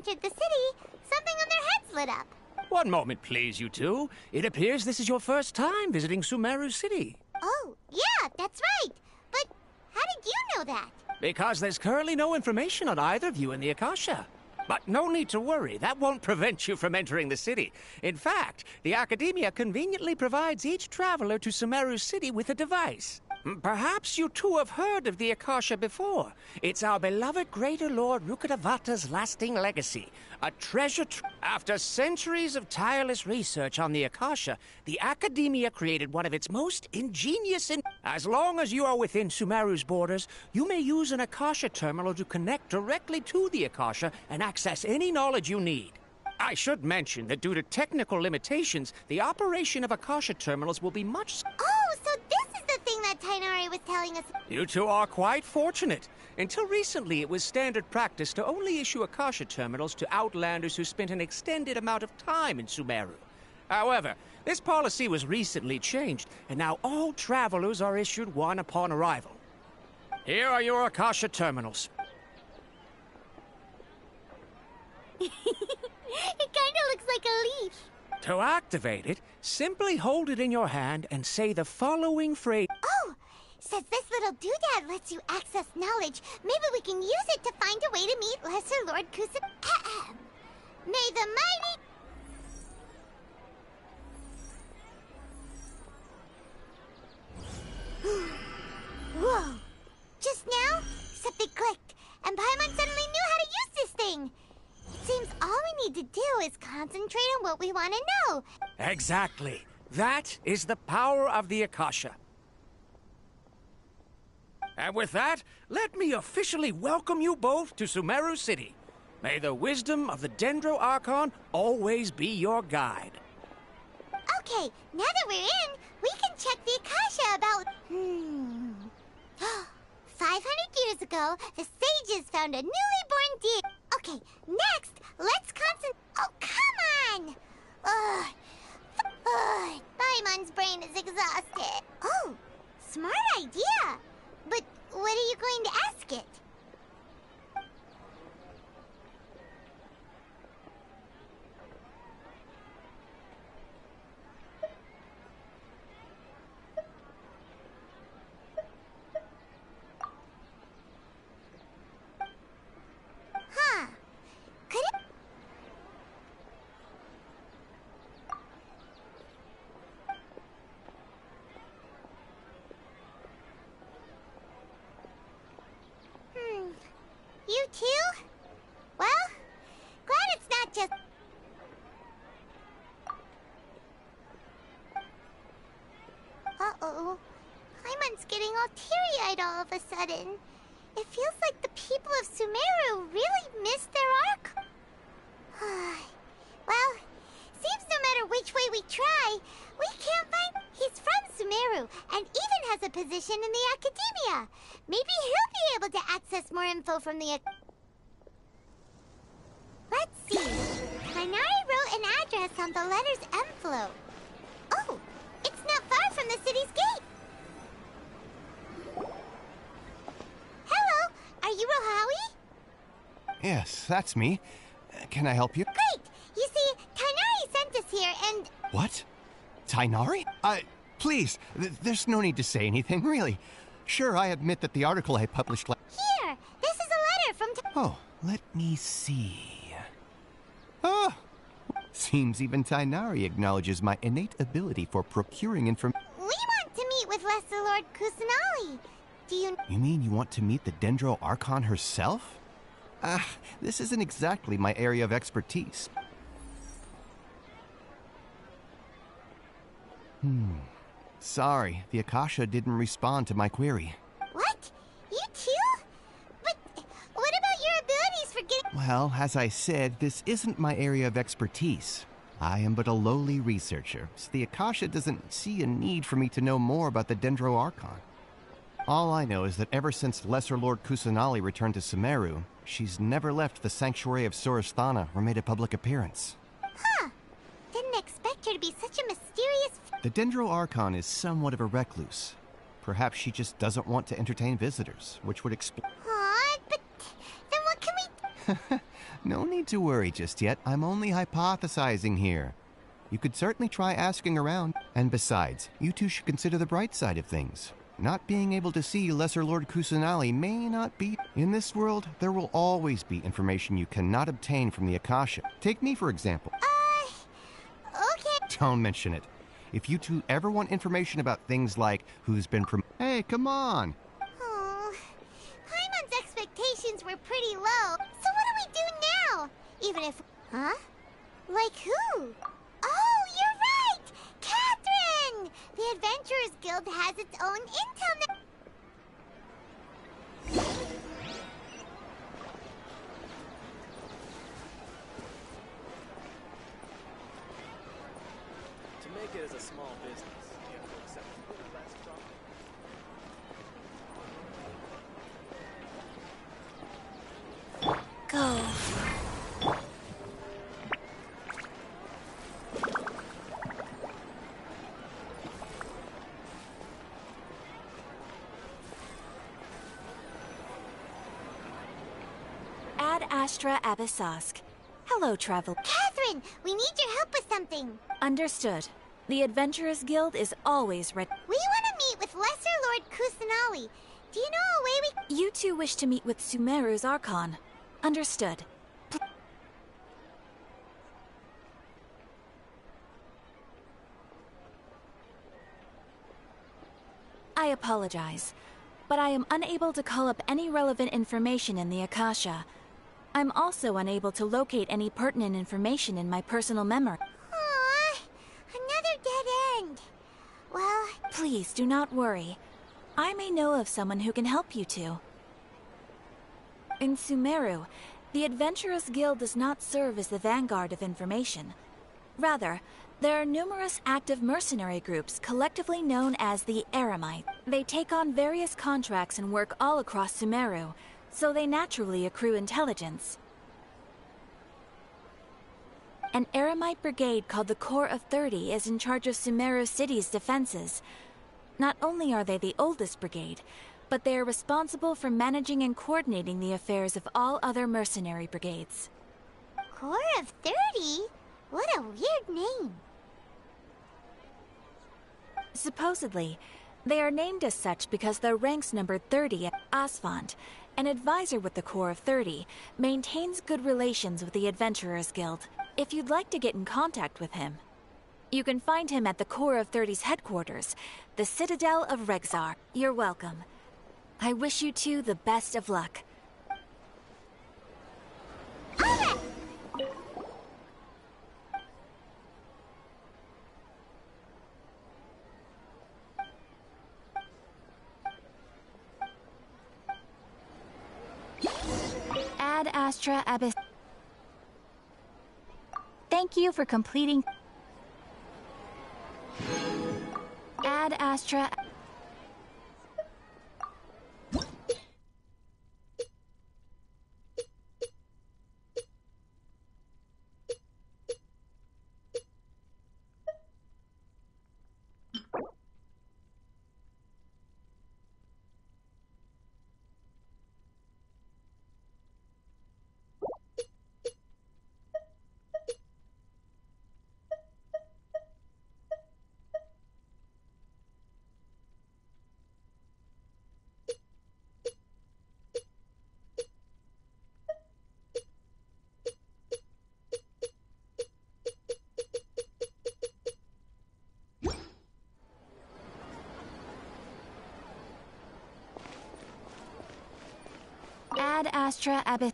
entered the city, something on their heads lit up. One moment, please, you two. It appears this is your first time visiting Sumeru City. Oh, yeah, that's right. But how did you know that? Because there's currently no information on either of you in the Akasha. But no need to worry, that won't prevent you from entering the city. In fact, the Academia conveniently provides each traveler to Sumeru City with a device. Perhaps you two have heard of the Akasha before. It's our beloved Greater Lord Rukkhadevata's lasting legacy. A treasure After centuries of tireless research on the Akasha, the Academia created one of its most ingenious As long as you are within Sumeru's borders, you may use an Akasha terminal to connect directly to the Akasha and access any knowledge you need. I should mention that due to technical limitations, the operation of Akasha terminals will be much... Oh, so this is the thing that Tainari was telling us. You two are quite fortunate. Until recently, it was standard practice to only issue Akasha terminals to outlanders who spent an extended amount of time in Sumeru. However, this policy was recently changed, and now all travelers are issued one upon arrival. Here are your Akasha terminals. It kinda looks like a leash. To activate it, simply hold it in your hand and say the following phrase. Oh, since this little doodad lets you access knowledge, maybe we can use it to find a way to meet Lesser Lord Kusan. May the mighty... Whoa! Just now, something clicked, and Paimon suddenly knew how to use this thing. It seems all we need to do is concentrate on what we want to know. Exactly. That is the power of the Akasha. And with that, let me officially welcome you both to Sumeru City. May the wisdom of the Dendro Archon always be your guide. Okay, now that we're in, we can check the Akasha about... 500 years ago, the sages found a newly born deity. Okay, next, let's concentrate... Oh, come on! Paimon's brain is exhausted. Oh, smart idea. But what are you going to ask it? Huh. Could it... You too? Well, glad it's not just... Uh-oh. Paimon's getting all teary-eyed all of a sudden. It feels like the people of Sumeru really missed their arc. Well, seems no matter which way we try, we can't find... He's from Sumeru, and even has a position in the Academia. Maybe he'll be able to access more info from the... Let's see. Tainari wrote an address on the letter's envelope. Oh, it's not far from the city's gate. Hello, are you Rohawi? Yes, that's me. Can I help you? Great! You see, Tainari sent us here and... What? Tainari? Please, there's no need to say anything, really. Sure, I admit that the article I published Here! This is a letter from... Oh, let me see. Oh! Seems even Tainari acknowledges my innate ability for procuring information. We want to meet with Lesser Lord Kusanali. Do you... You mean you want to meet the Dendro Archon herself? This isn't exactly my area of expertise. Sorry, the Akasha didn't respond to my query. What? You too? But what about your abilities for getting... Well, as I said, this isn't my area of expertise. I am but a lowly researcher, so the Akasha doesn't see a need for me to know more about the Dendro Archon. All I know is that ever since Lesser Lord Kusanali returned to Sumeru, she's never left the Sanctuary of Sorasthana or made a public appearance. Huh. Didn't expect her to be such a mysterious... The Dendro Archon is somewhat of a recluse. Perhaps she just doesn't want to entertain visitors, which would explain... Aw, but then what can we... No need to worry just yet. I'm only hypothesizing here. You could certainly try asking around. And besides, you two should consider the bright side of things. Not being able to see Lesser Lord Kusanali may not be... In this world, there will always be information you cannot obtain from the Akasha. Take me, for example. Okay. Don't mention it. If you two ever want information about things like who's been Hey, come on! Oh, Paimon's expectations were pretty low. So what do we do now? Even if... Huh? Like who? Oh, you're right! Catherine! The Adventurers Guild has its own intel net... To make it as a small business, you have to accept a little less profit. Go. Ad Astra Abyssosk. Hello, travel. Catherine, we need your help with something. Understood. The Adventurers Guild is always ready. We want to meet with Lesser Lord Kusanali. Do you know a way we... You two wish to meet with Sumeru's Archon. Understood. I apologize, but I am unable to call up any relevant information in the Akasha. I'm also unable to locate any pertinent information in my personal memory. Aww, another dead end. Well... Please do not worry. I may know of someone who can help you two. In Sumeru, the Adventurers Guild does not serve as the vanguard of information. Rather, there are numerous active mercenary groups collectively known as the Eremites. They take on various contracts and work all across Sumeru, so they naturally accrue intelligence. An Eremite brigade called the Corps of 30 is in charge of Sumeru City's defenses. Not only are they the oldest brigade, but they are responsible for managing and coordinating the affairs of all other mercenary brigades. Corps of 30? What a weird name. Supposedly, they are named as such because their ranks numbered 30 at Asphalt, an advisor with the Corps of 30, maintains good relations with the Adventurers Guild. If you'd like to get in contact with him, you can find him at the Corps of 30's headquarters, the Citadel of Rexar. You're welcome. I wish you two the best of luck. Ad Astra Abyss. Thank you for completing. Ad Astra. Ad Astra Abyss.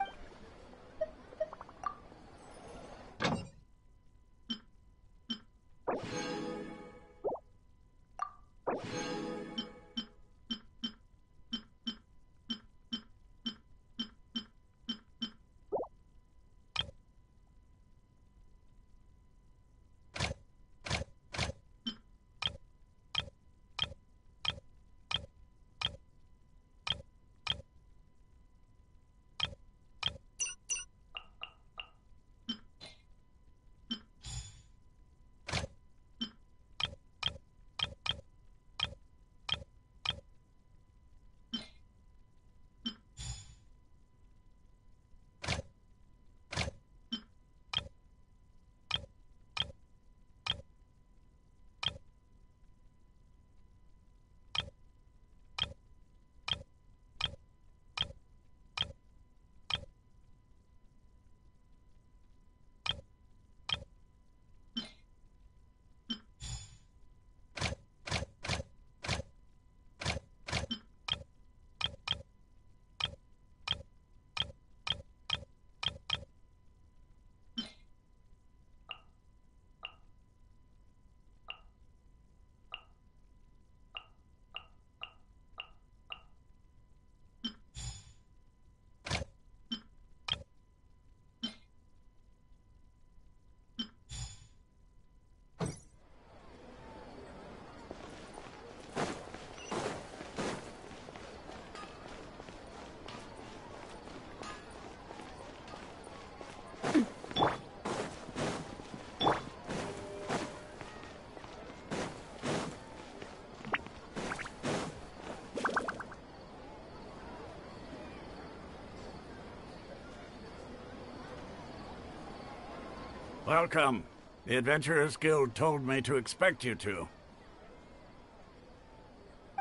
Welcome. The Adventurers Guild told me to expect you two.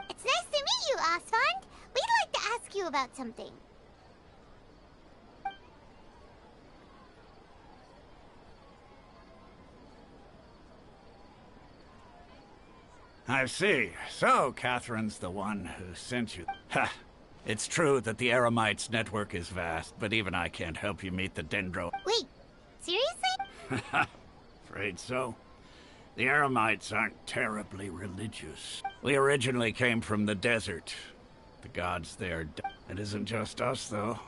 It's nice to meet you, Osfond. We'd like to ask you about something. I see. So, Catherine's the one who sent you. Ha! It's true that the Eremites network is vast, but even I can't help you meet the Dendro. Wait, seriously? Afraid so. The Eremites aren't terribly religious. We originally came from the desert. The gods there. It isn't just us, though.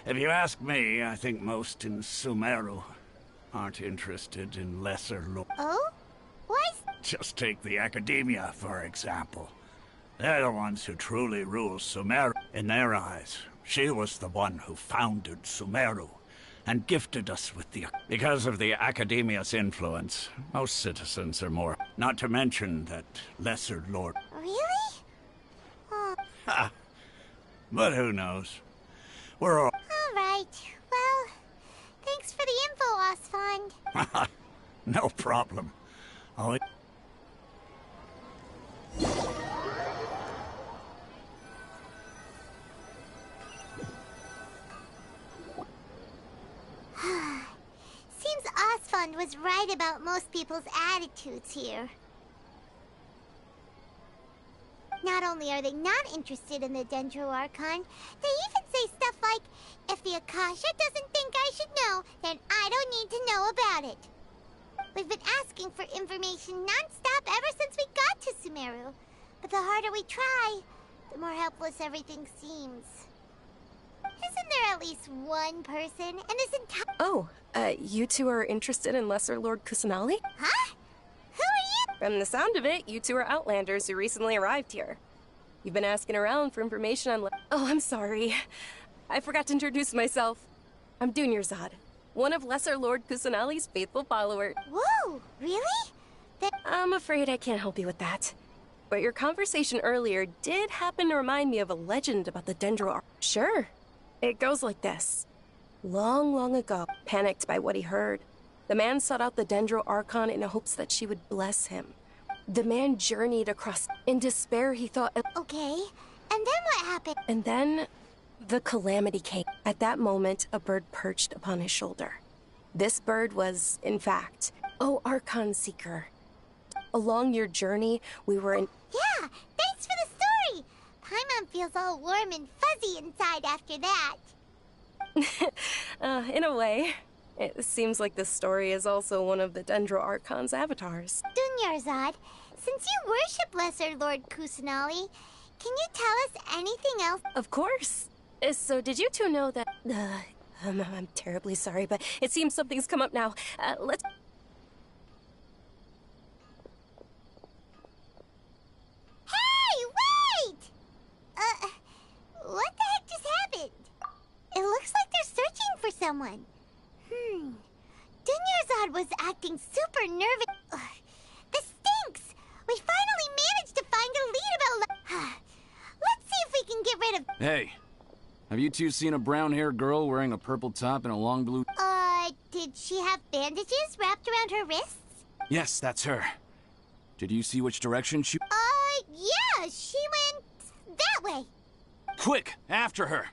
If you ask me, I think most in Sumeru aren't interested in lesser lords. Oh? Why? Just take the Academia, for example. They're the ones who truly rule Sumeru. In their eyes, she was the one who founded Sumeru and gifted us with the... Because of the Academia's influence, most citizens are more... Not to mention that lesser lord... Really? Oh. Ha! But who knows? We're all... All right. Well, thanks for the info, Osfond. No problem. Always... Seems Osfond was right about most people's attitudes here. Not only are they not interested in the Dendro Archon, they even say stuff like, if the Akasha doesn't think I should know, then I don't need to know about it. We've been asking for information non-stop ever since we got to Sumeru. But the harder we try, the more helpless everything seems. Isn't there at least one person in this entire... Oh, you two are interested in Lesser Lord Kusanali? Huh? Who are you? From the sound of it, you two are Outlanders who recently arrived here. You've been asking around for information on Oh, I'm sorry. I forgot to introduce myself. I'm Dunyarzad, one of Lesser Lord Kusanali's faithful followers. Whoa, really? I'm afraid I can't help you with that. But your conversation earlier did happen to remind me of a legend about the Dendro. Sure. It goes like this. Long, long ago, panicked by what he heard, the man sought out the Dendro Archon in hopes that she would bless him. The man journeyed across. In despair, he thought... Okay, and then what happened? And then, the calamity came. At that moment, a bird perched upon his shoulder. This bird was, in fact, O Archon Seeker. Along your journey, we were in... Yeah, thanks for the story! Paimon feels all warm and fuzzy inside after that. In a way. It seems like this story is also one of the Dendro Archon's avatars. Dunyarzad, since you worship Lesser Lord Kusanali, can you tell us anything else? Of course. So did you two know that... I'm terribly sorry, but it seems something's come up now. Let's... Hey, wait! What the heck just happened? It looks like they're searching for someone. Dunyarzad was acting super nervous. This stinks! We finally managed to find a lead about... Let's see if we can get rid of... Hey, have you two seen a brown-haired girl wearing a purple top and a long blue... Did she have bandages wrapped around her wrists? Yes, that's her. Did you see which direction she... Yeah, she went... that way. Quick, after her!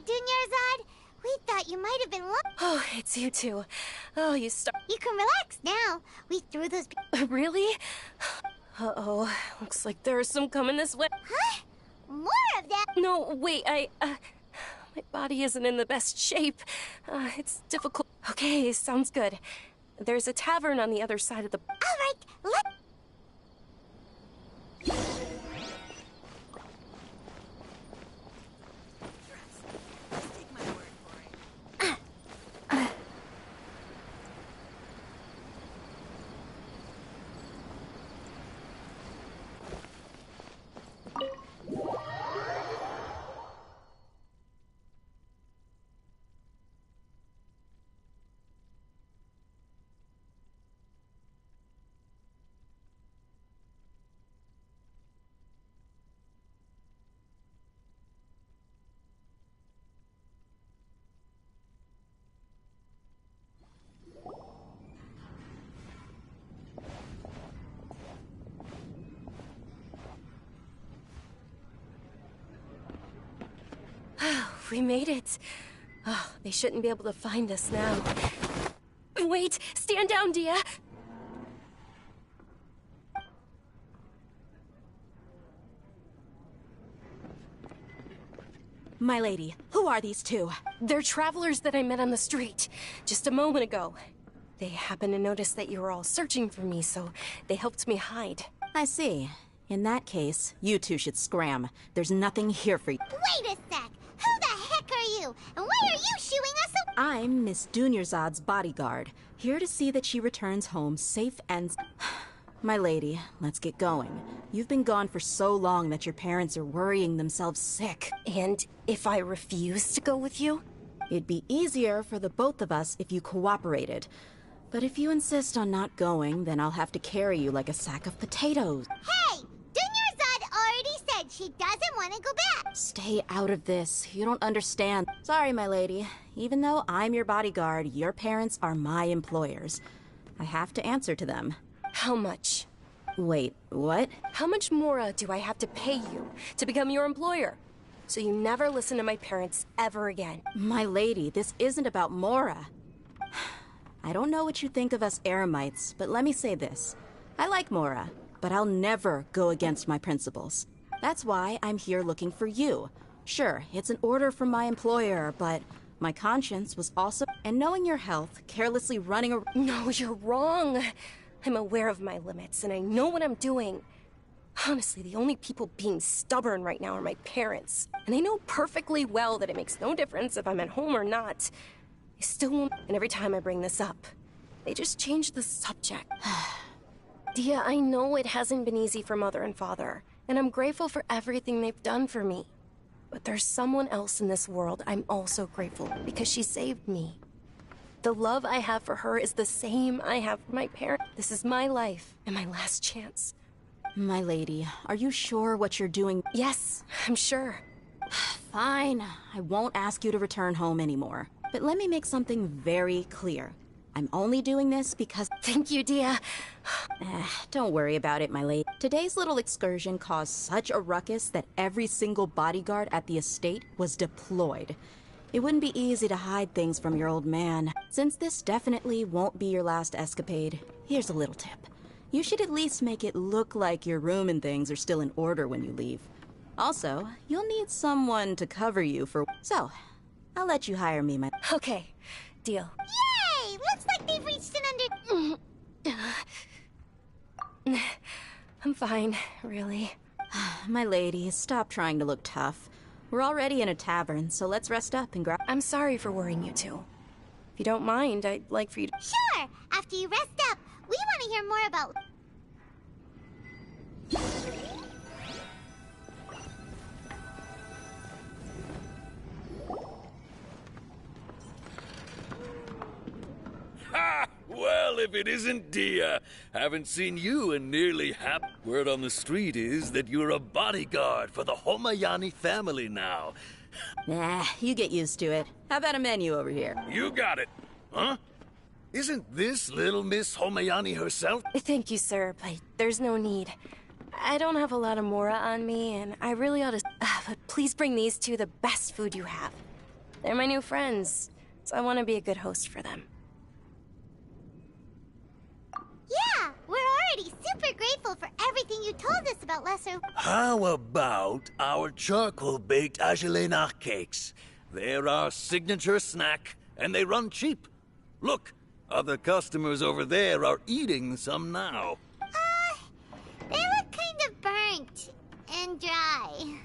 Dunyarzad, we thought you might have been Oh, it's you two. Oh, you start... You can relax now. We threw those... Really? Uh-oh. Looks like there's some coming this way. Huh? More of that? No, wait, my body isn't in the best shape. It's difficult. Okay, sounds good. There's a tavern on the other side of the... All right, let... We made it. Oh, they shouldn't be able to find us now. Wait! Stand down, Dia! My lady, who are these two? They're travelers that I met on the street just a moment ago. They happened to notice that you were all searching for me, so they helped me hide. I see. In that case, you two should scram. There's nothing here for you. Wait a sec! Who the heck are you? And why are you shooing us a- I'm Miss Dunyarzad's bodyguard, here to see that she returns home safe and... My lady, let's get going. You've been gone for so long that your parents are worrying themselves sick. And if I refuse to go with you? It'd be easier for the both of us if you cooperated. But if you insist on not going, then I'll have to carry you like a sack of potatoes. Hey! Dunyarzad already said she doesn't want to go back! Stay out of this. You don't understand. Sorry, my lady. Even though I'm your bodyguard, your parents are my employers. I have to answer to them. How much? Wait, what? How much more do I have to pay you to become your employer? So you never listen to my parents ever again. My lady, this isn't about Mora. I don't know what you think of us Eremites, but let me say this. I like Mora, but I'll never go against my principles. That's why I'm here looking for you. Sure, it's an order from my employer, but my conscience was also... And knowing your health, carelessly running around... No, you're wrong. I'm aware of my limits, and I know what I'm doing. Honestly, the only people being stubborn right now are my parents. And they know perfectly well that it makes no difference if I'm at home or not. They still won't... And every time I bring this up, they just change the subject. Dia, I know it hasn't been easy for Mother and Father, and I'm grateful for everything they've done for me. But there's someone else in this world I'm also grateful because she saved me. The love I have for her is the same I have for my parents. This is my life and my last chance. My lady, are you sure what you're doing? Yes, I'm sure. Fine. I won't ask you to return home anymore. But let me make something very clear. I'm only doing this because... Thank you, Dia. Don't worry about it, my lady. Today's little excursion caused such a ruckus that every single bodyguard at the estate was deployed. It wouldn't be easy to hide things from your old man. Since this definitely won't be your last escapade, here's a little tip. You should at least make it look like your room and things are still in order when you leave. Also, you'll need someone to cover you for... So, I'll let you hire me, my... Okay, deal. Yay! Looks like they've reached an under... I'm fine, really. My lady, stop trying to look tough. We're already in a tavern, so let's rest up and grab... I'm sorry for worrying you two. If you don't mind, I'd like for you to... Sure! After you rest up, we want to hear more about... Ha! Well, if it isn't Dia. Haven't seen you in nearly half... Word on the street is that you're a bodyguard for the Homayani family now. Nah, you get used to it. How about a menu over here? You got it. Huh? Isn't this little Miss Homayani herself? Thank you, sir, but there's no need. I don't have a lot of Mora on me, and I really ought to... but please bring these two the best food you have. They're my new friends, so I want to be a good host for them. Yeah! We're already super grateful for everything you told us about Lesser... How about our charcoal-baked Agelena cakes? They're our signature snack, and they run cheap. Look, other customers over there are eating some now. They look kind of burnt and dry.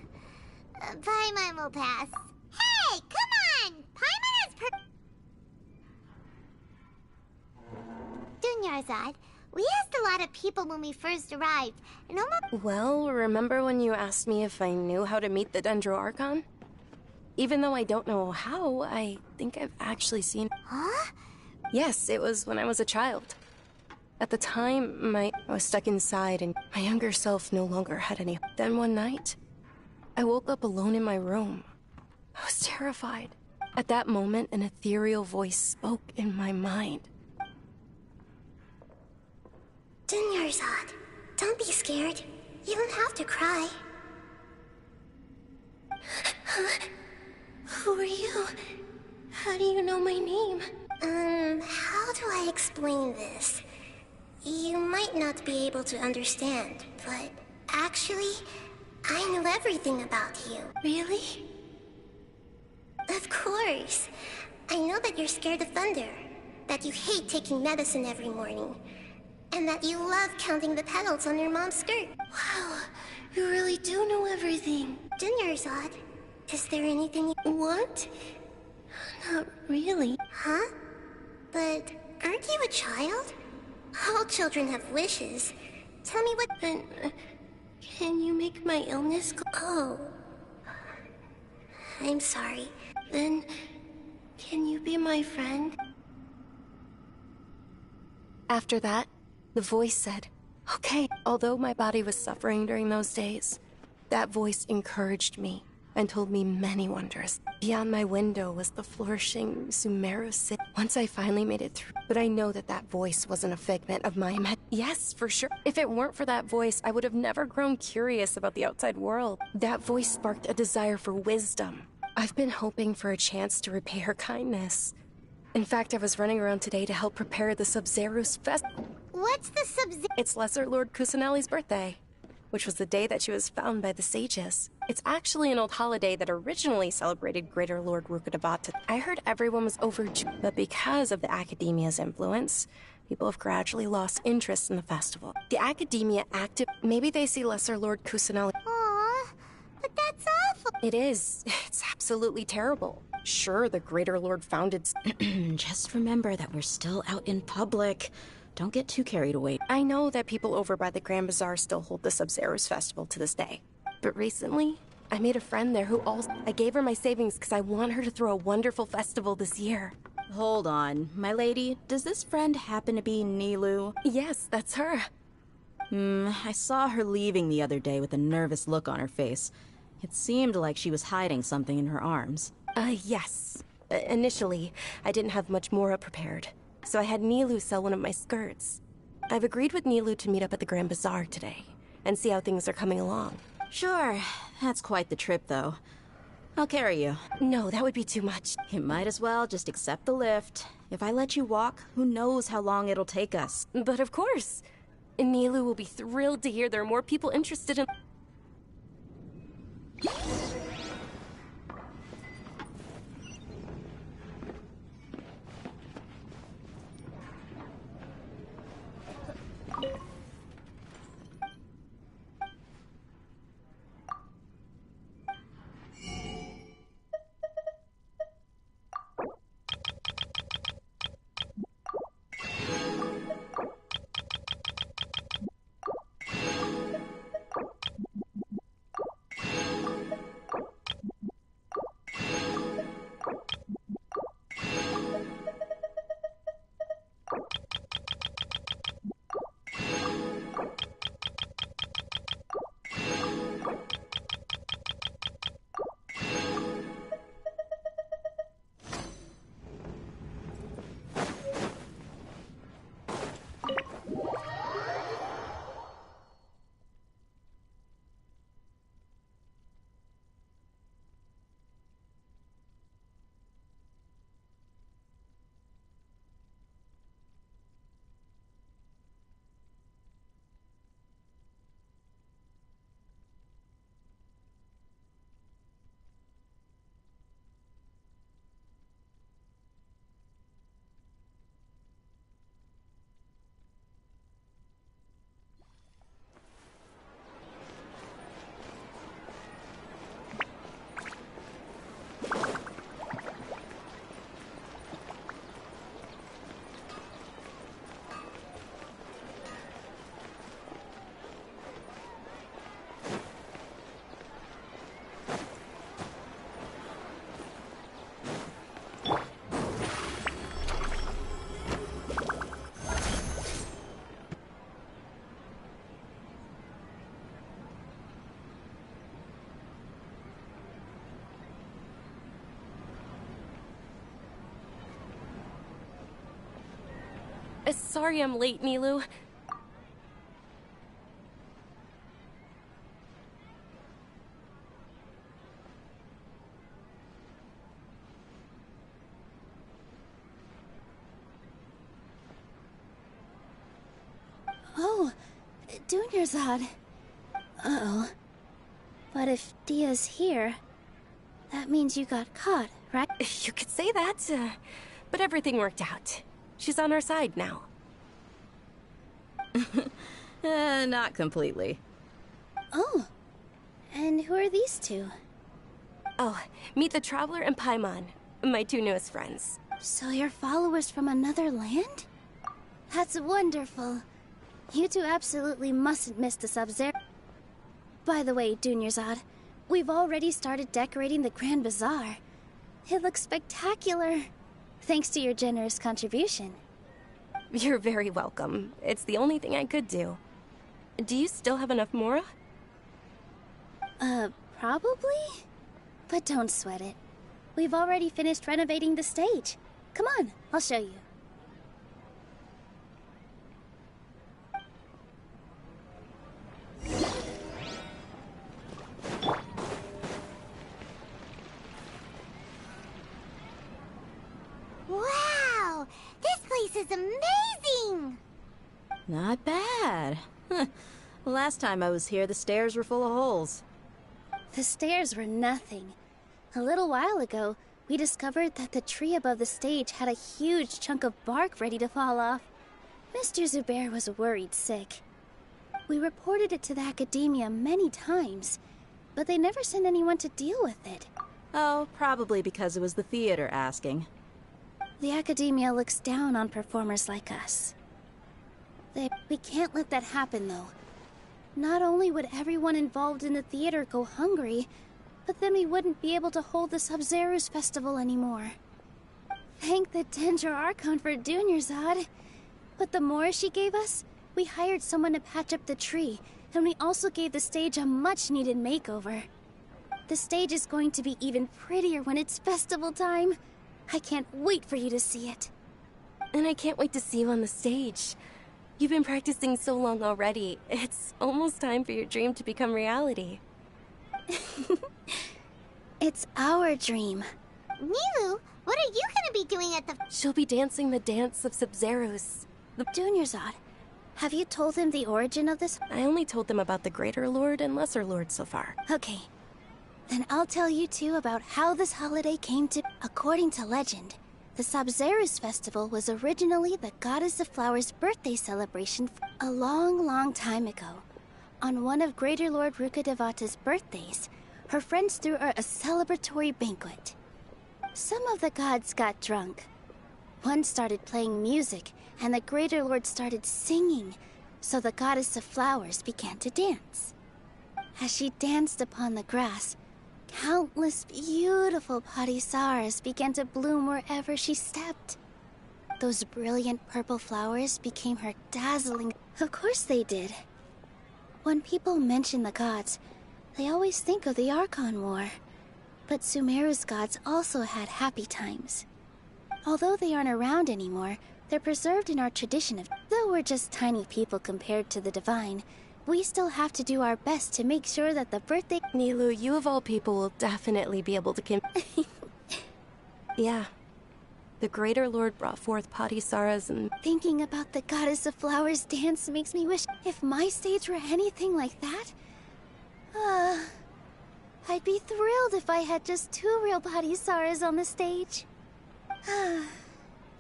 Paimon will pass. Hey, come on! Paimon has Dunyarzad, we asked a lot of people when we first arrived, and almost... Well, remember when you asked me if I knew how to meet the Dendro Archon? Even though I don't know how, I think I've actually seen... Huh? Yes, it was when I was a child. At the time, I was stuck inside and my younger self no longer had any... Then one night, I woke up alone in my room. I was terrified. At that moment, an ethereal voice spoke in my mind. Dunyarzad, don't be scared. You don't have to cry. Who are you? How do you know my name? How do I explain this? You might not be able to understand, but actually, I know everything about you. Really? Of course. I know that you're scared of thunder, that you hate taking medicine every morning, and that you love counting the petals on your mom's skirt. Wow, you really do know everything. Dinnersod, is there anything you want? Not really. Huh? But aren't you a child? All children have wishes. Tell me what... Then, can you make my illness go... Oh. I'm sorry. Then, can you be my friend? After that, the voice said, "Okay." Although my body was suffering during those days, that voice encouraged me and told me many wonders. Beyond my window was the flourishing Sumeru city. Once I finally made it through, but I know that that voice wasn't a figment of my Yes, for sure. If it weren't for that voice, I would have never grown curious about the outside world. That voice sparked a desire for wisdom. I've been hoping for a chance to repay her kindness. In fact, I was running around today to help prepare the Sub-Zero's fest. What's the Sub-Zero? It's Lesser Lord Kusanali's birthday, which was the day that she was found by the sages. It's actually an old holiday that originally celebrated Greater Lord Rukkhadevata. I heard everyone was overjoyed, but because of the Academia's influence, people have gradually lost interest in the festival. The Academia maybe they see Lesser Lord Kusanali. Aww, but that's awful. It is. It's absolutely terrible. Sure, the Greater Lord founded... Just remember that we're still out in public. Don't get too carried away. I know that people over by the Grand Bazaar still hold the Sub-Zero's festival to this day. But recently, I made a friend there who also... I gave her my savings because I want her to throw a wonderful festival this year. Hold on, my lady. Does this friend happen to be Nilou? Yes, that's her. I saw her leaving the other day with a nervous look on her face. It seemed like she was hiding something in her arms. Yes. Initially, I didn't have much more prepared, so I had Nilou sell one of my skirts. I've agreed with Nilou to meet up at the Grand Bazaar today, and see how things are coming along. Sure. That's quite the trip, though. I'll carry you. No, that would be too much. You might as well just accept the lift. If I let you walk, who knows how long it'll take us. But of course. Nilou will be thrilled to hear there are more people interested in... Sorry I'm late, Nilou. Oh, Dunyarzad. Uh-oh. But if Dia's here, that means you got caught, right? You could say that, but everything worked out. She's on our side now. Not completely. Oh, and who are these two? Oh, meet the Traveler and Paimon, my two newest friends. So you're followers from another land? That's wonderful. You two absolutely mustn't miss the Sub-Zero. By the way, Dunyarzad, we've already started decorating the Grand Bazaar. It looks spectacular, thanks to your generous contribution. You're very welcome. It's the only thing I could do. Do you still have enough Mora? Probably? But don't sweat it. We've already finished renovating the stage. Come on, I'll show you. Wow! This place is amazing! Not bad. Last time I was here, the stairs were full of holes. The stairs were nothing. A little while ago, we discovered that the tree above the stage had a huge chunk of bark ready to fall off. Mr. Zubair was worried sick. We reported it to the Academia many times, but they never sent anyone to deal with it. Oh, probably because it was the theater asking. The Academia looks down on performers like us. We can't let that happen, though. Not only would everyone involved in the theater go hungry, but then we wouldn't be able to hold the Sub-Zerus festival anymore. Thank the Dendro Archon for Dunyarzad. But the more she gave us, we hired someone to patch up the tree, and we also gave the stage a much-needed makeover. The stage is going to be even prettier when it's festival time. I can't wait for you to see it. And I can't wait to see you on the stage. You've been practicing so long already. It's almost time for your dream to become reality. It's our dream. Nilou, what are you gonna be doing at the... She'll be dancing the dance of Sub-Zeros. Dunyarzad, have you told them the origin of this? I only told them about the Greater Lord and Lesser Lord so far. Okay. Then I'll tell you two about how this holiday came to... According to legend, the Sub-Zerus festival was originally the Goddess of Flowers' birthday celebration a long, long time ago. On one of Greater Lord Rukkhadevata's birthdays, her friends threw her a celebratory banquet. Some of the gods got drunk. One started playing music, and the Greater Lord started singing, so the Goddess of Flowers began to dance. As she danced upon the grass, countless beautiful Parisaras began to bloom wherever she stepped. Those brilliant purple flowers became her dazzling... Of course they did. When people mention the gods, they always think of the Archon War. But Sumeru's gods also had happy times. Although they aren't around anymore, they're preserved in our tradition of... Though we're just tiny people compared to the divine, we still have to do our best to make sure that the birthday... Nilou, you of all people will definitely be able to Yeah. The Greater Lord brought forth Parisaras and... Thinking about the Goddess of Flowers dance makes me wish if my stage were anything like that. I'd be thrilled if I had just 2 real Parisaras on the stage.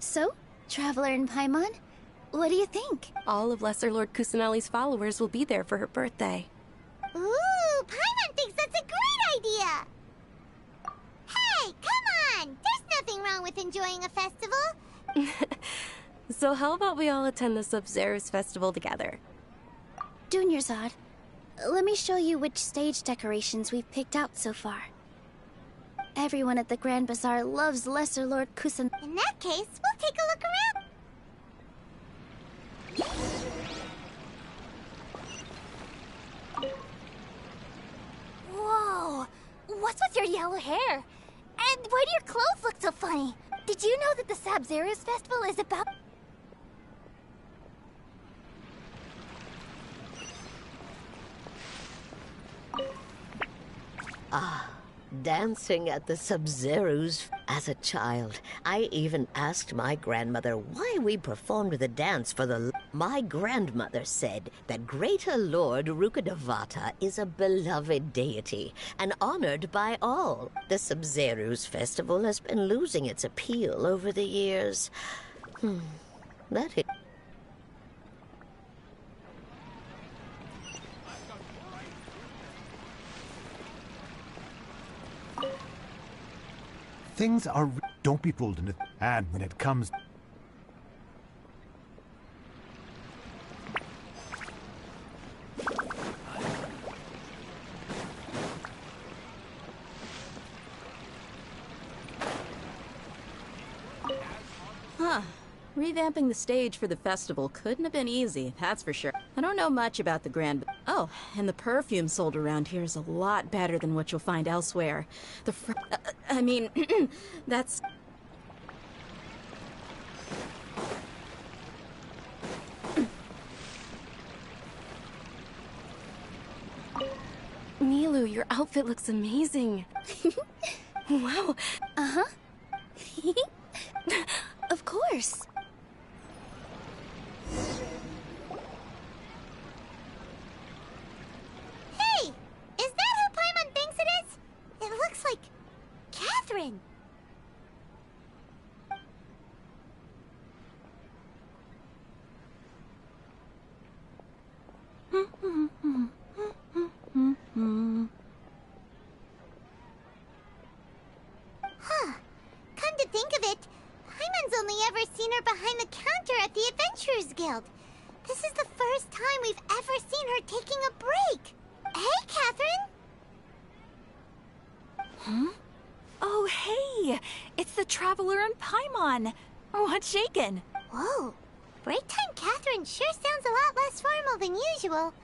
So, Traveler and Paimon, what do you think? All of Lesser Lord Kusanali's followers will be there for her birthday. Ooh, Paimon thinks that's a great idea! Hey, come on! There's nothing wrong with enjoying a festival. So how about we all attend the Sub-Zerus festival together? Dunyarzad, let me show you which stage decorations we've picked out so far. Everyone at the Grand Bazaar loves Lesser Lord Kusan. In that case, we'll take a look around. Whoa! What's with your yellow hair? And why do your clothes look so funny? Did you know that the Sub-Zerus festival is about... Dancing at the Sub-Zerus. As a child, I even asked my grandmother why we performed the dance for the... My grandmother said that Greater Lord Rukkhadevata is a beloved deity and honored by all. The Sabzeruz festival has been losing its appeal over the years. That is... Things are... Don't be fooled into... And when it comes... Huh. Revamping the stage for the festival couldn't have been easy, that's for sure. I don't know much about the Grand... Oh, and the perfume sold around here is a lot better than what you'll find elsewhere. I mean, that's... Nilou, your outfit looks amazing. Wow. Uh-huh. Of course. Hey! Is that who Paimon thinks it is? It looks like... Catherine! Huh. Come to think of it, Paimon's only ever seen her behind the counter at the Adventurers Guild. This is the first time we've ever seen her taking a break. Hey, Catherine! Huh? Oh, hey! It's the Traveler and Paimon! What's shaken? Whoa. Break time Catherine sure sounds a lot less formal than usual.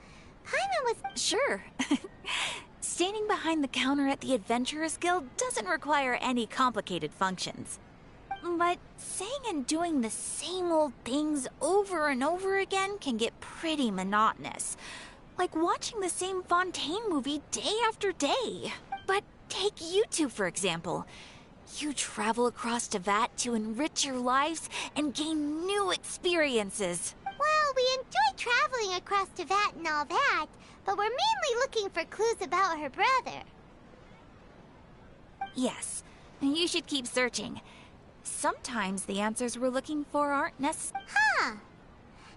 Paimon was... Sure. Standing behind the counter at the Adventurers Guild doesn't require any complicated functions. But saying and doing the same old things over and over again can get pretty monotonous. Like watching the same Fontaine movie day after day. But take you two, for example. You travel across Teyvat to enrich your lives and gain new experiences. Well, we enjoy traveling across Teyvat and all that, but we're mainly looking for clues about her brother. Yes, you should keep searching. Sometimes the answers we're looking for aren't necessary. Huh.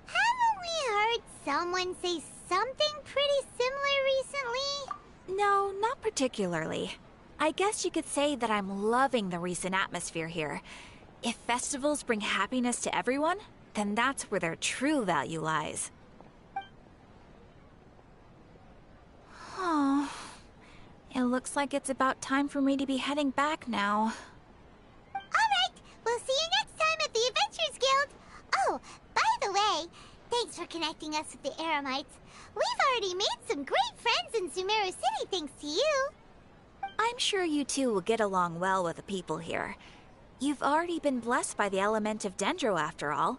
Haven't we heard someone say something pretty similar recently? No, not particularly. I guess you could say that I'm loving the recent atmosphere here. If festivals bring happiness to everyone, then that's where their true value lies. Oh, it looks like it's about time for me to be heading back now. Alright, we'll see you next time at the Adventurers Guild. Oh, by the way, thanks for connecting us with the Eremites. We've already made some great friends in Sumeru City thanks to you. I'm sure you two will get along well with the people here. You've already been blessed by the element of Dendro after all.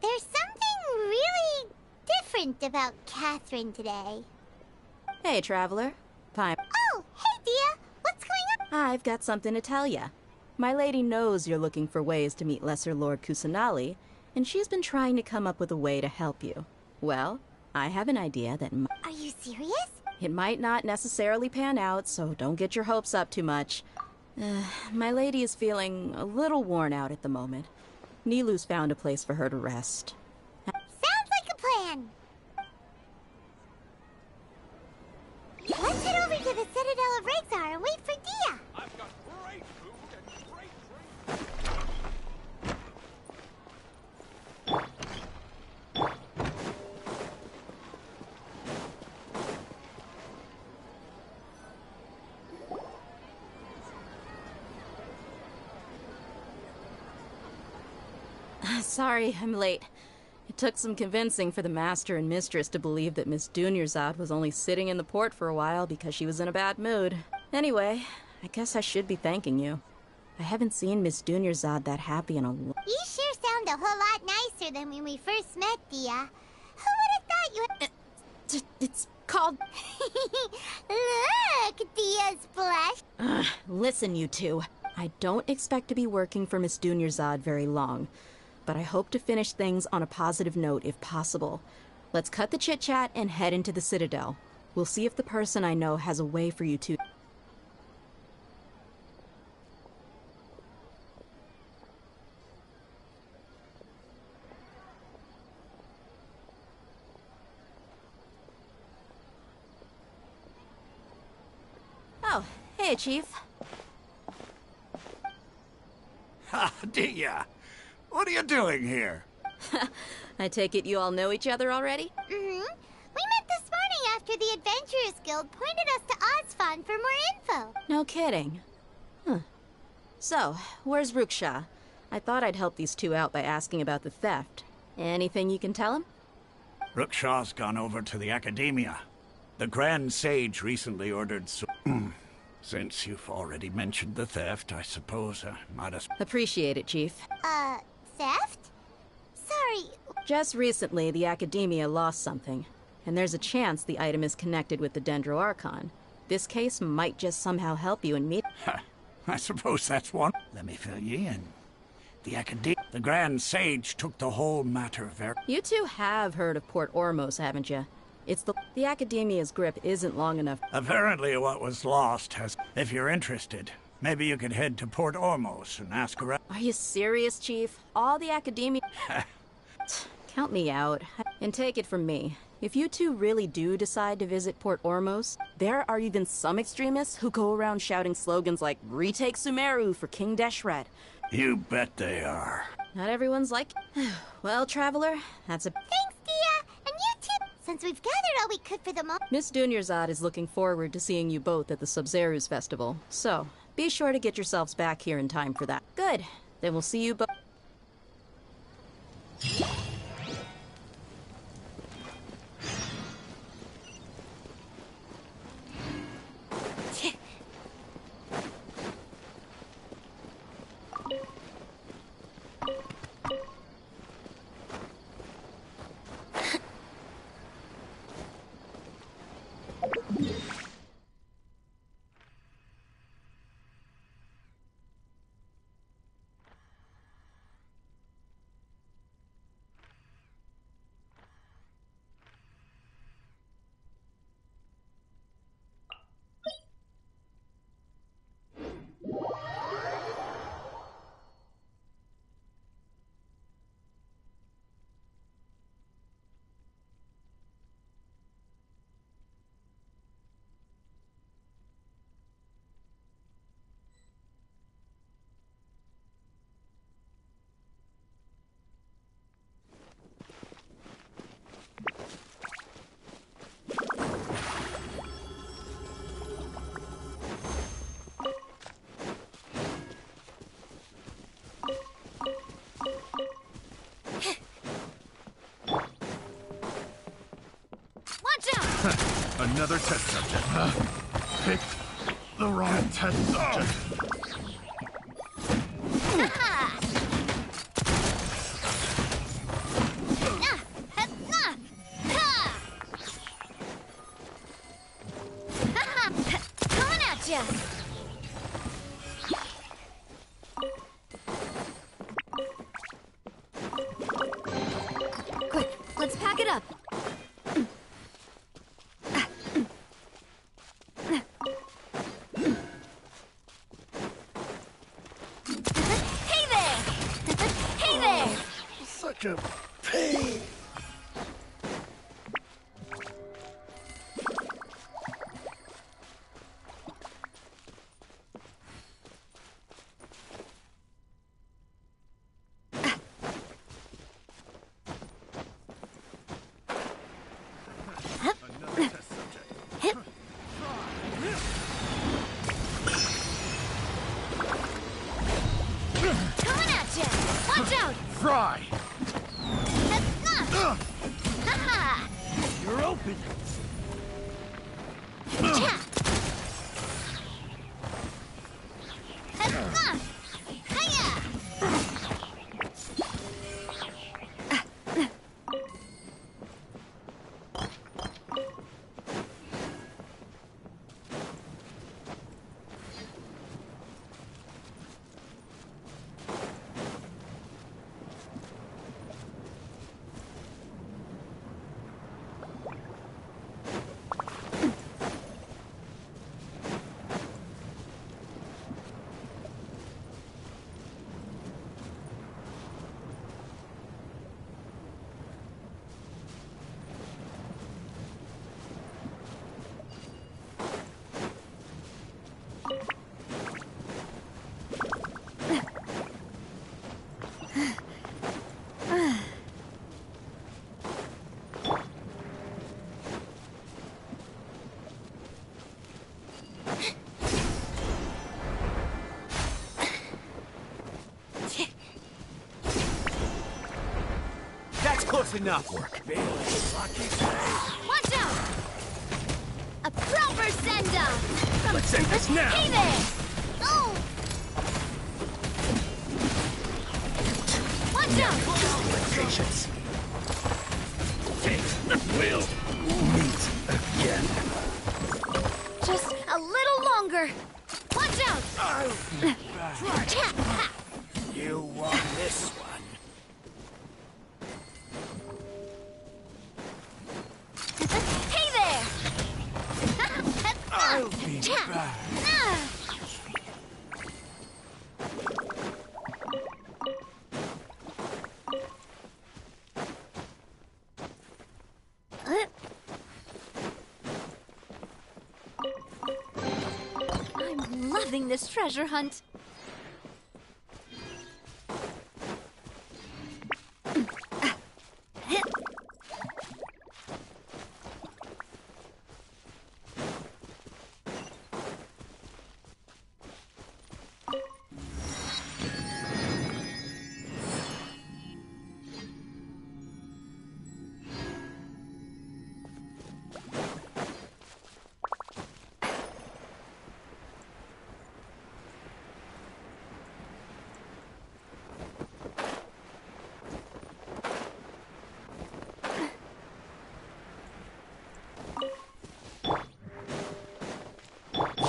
There's something really different about Catherine today. Hey, Traveler. Paimon. Oh, hey, Dia. What's going on? I've got something to tell ya. My lady knows you're looking for ways to meet Lesser Lord Kusanali, and she's been trying to come up with a way to help you. Well, I have an idea that Are you serious? It might not necessarily pan out, so don't get your hopes up too much. My lady is feeling a little worn out at the moment. Nilou's found a place for her to rest. Sounds like a plan. Let's head over to the Citadel of Rexar and wait for Dia. I've got great food and great Sorry, I'm late. It took some convincing for the Master and Mistress to believe that Miss Dunyarzad was only sitting in the port for a while because she was in a bad mood. Anyway, I guess I should be thanking you. I haven't seen Miss Dunyarzad that happy in a You sure sound a whole lot nicer than when we first met, Dia. Who would have thought you had... It's called... Look, Dia's blush. Listen, you two. I don't expect to be working for Miss Dunyarzad very long, but I hope to finish things on a positive note if possible. Let's cut the chit-chat and head into the Citadel. We'll see if the person I know has a way for you to... Oh, hey, Chief. Ha, Dia! What are you doing here? I take it you all know each other already? Mm-hmm. We met this morning after the Adventurers Guild pointed us to Ozfon for more info. No kidding. Huh. So, where's Ruksha? I thought I'd help these two out by asking about the theft. Anything you can tell him? Rukshaw's gone over to the Academia. The Grand Sage recently ordered Since you've already mentioned the theft, I suppose I might as... Appreciate it, Chief. Theft? Sorry. Just recently, the Academia lost something, and there's a chance the item is connected with the Dendro Archon. This case might just somehow help you and me. I suppose that's one. Let me fill you in. The Grand Sage took the whole matter very... You two have heard of Port Ormos, haven't you? It's the Academia's grip isn't long enough. Apparently what was lost has... If you're interested, maybe you could head to Port Ormos and ask around. Are you serious, Chief? All the Academia... Count me out. And take it from me. If you two really do decide to visit Port Ormos, there are even some extremists who go around shouting slogans like, "Retake Sumeru for King Deshret." You bet they are. Not everyone's like... Well, Traveler, that's a... Thanks, Dia! And you too! Since we've gathered all we could for the moment... Miss Dunyarzad is looking forward to seeing you both at the Sabzeruz Festival, so be sure to get yourselves back here in time for that. Good. Then we'll see you both... Another test subject. Picked the wrong test subject. Coming at ya! Quick, let's pack it up. Such a pain. Another test subject. Coming at ya! Watch out! Fry! You're open. Close enough. Work. Watch out! A proper send-up! Let's end this now! Hey there! Oh! Watch out! Patience. Take the will. Meet again. Just a little longer. Watch out! You want this one? Hey there! I'll be back. I'm loving this treasure hunt.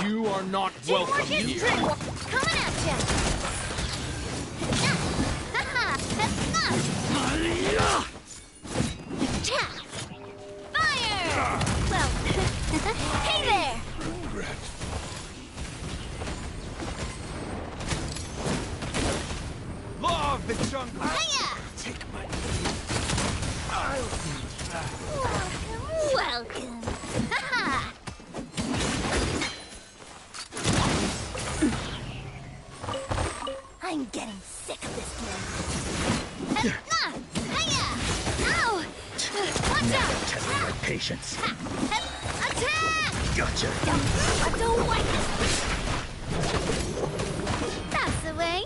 You are not welcome here. Coming at ya! Fire! Well, hey there! Law of the jungle. Hiya! Take my I'll be back. Welcome. Haha! I'm getting sick of this game. Hiya! Ow! Watch out! Test my patience. Attack! Gotcha. I don't like it. That's the way.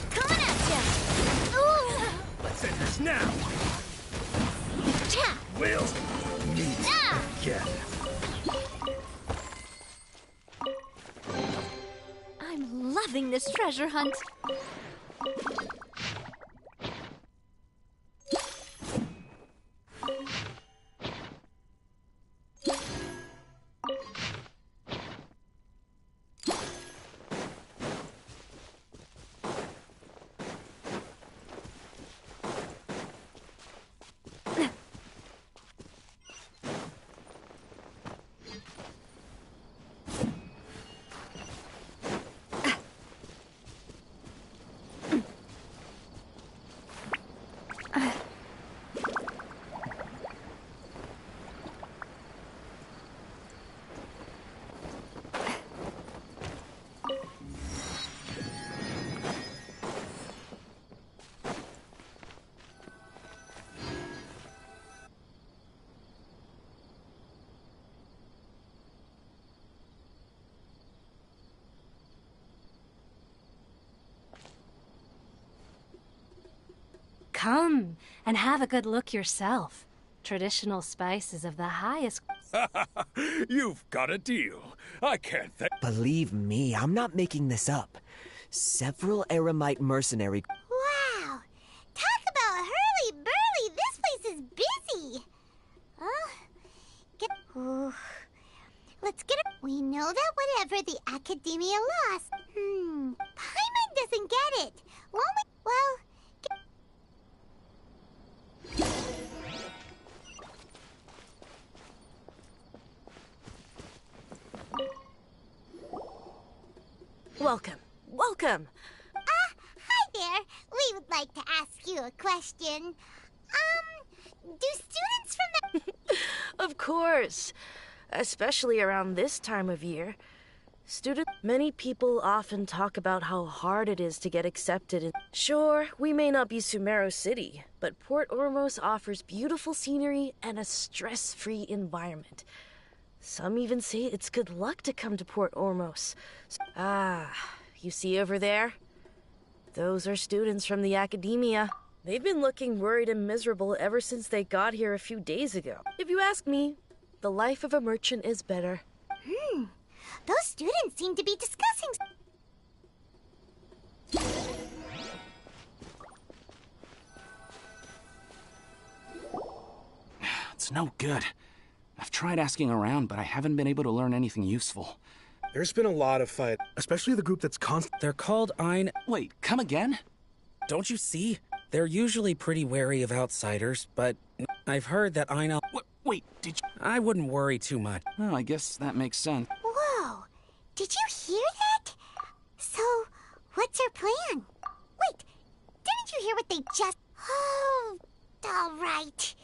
Coming at ya. Ooh! Let's end this now. Cha! We'll meet again. I'm loving this treasure hunt. Come and have a good look yourself. Traditional spices of the highest. You've got a deal. I can't thank. Believe me, I'm not making this up. Several Eremite mercenary. Wow! Talk about hurly-burly! This place is busy! Let's get it. We know that whatever the Academia lost. Paimon doesn't get it. Won't we? Well... Welcome. Welcome. Hi there. We would like to ask you a question. Do students from the... Of course. Especially around this time of year. Many people often talk about how hard it is to get accepted in... Sure, we may not be Sumeru City, but Port Ormos offers beautiful scenery and a stress-free environment. Some even say it's good luck to come to Port Ormos. You see over there? Those are students from the Academia. They've been looking worried and miserable ever since they got here a few days ago. If you ask me, the life of a merchant is better. Those students seem to be discussing... It's no good. I've tried asking around, but I haven't been able to learn anything useful. There's been a lot of fight, especially the group that's They're called Ein... Wait, come again? Don't you see? They're usually pretty wary of outsiders, but I've heard that Ein... Wait, did you... I wouldn't worry too much. Well, I guess that makes sense. Whoa! Did you hear that? So, what's your plan? Wait, didn't you hear what they just... Oh, all right.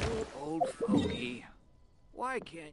You old fogey. Why can't you...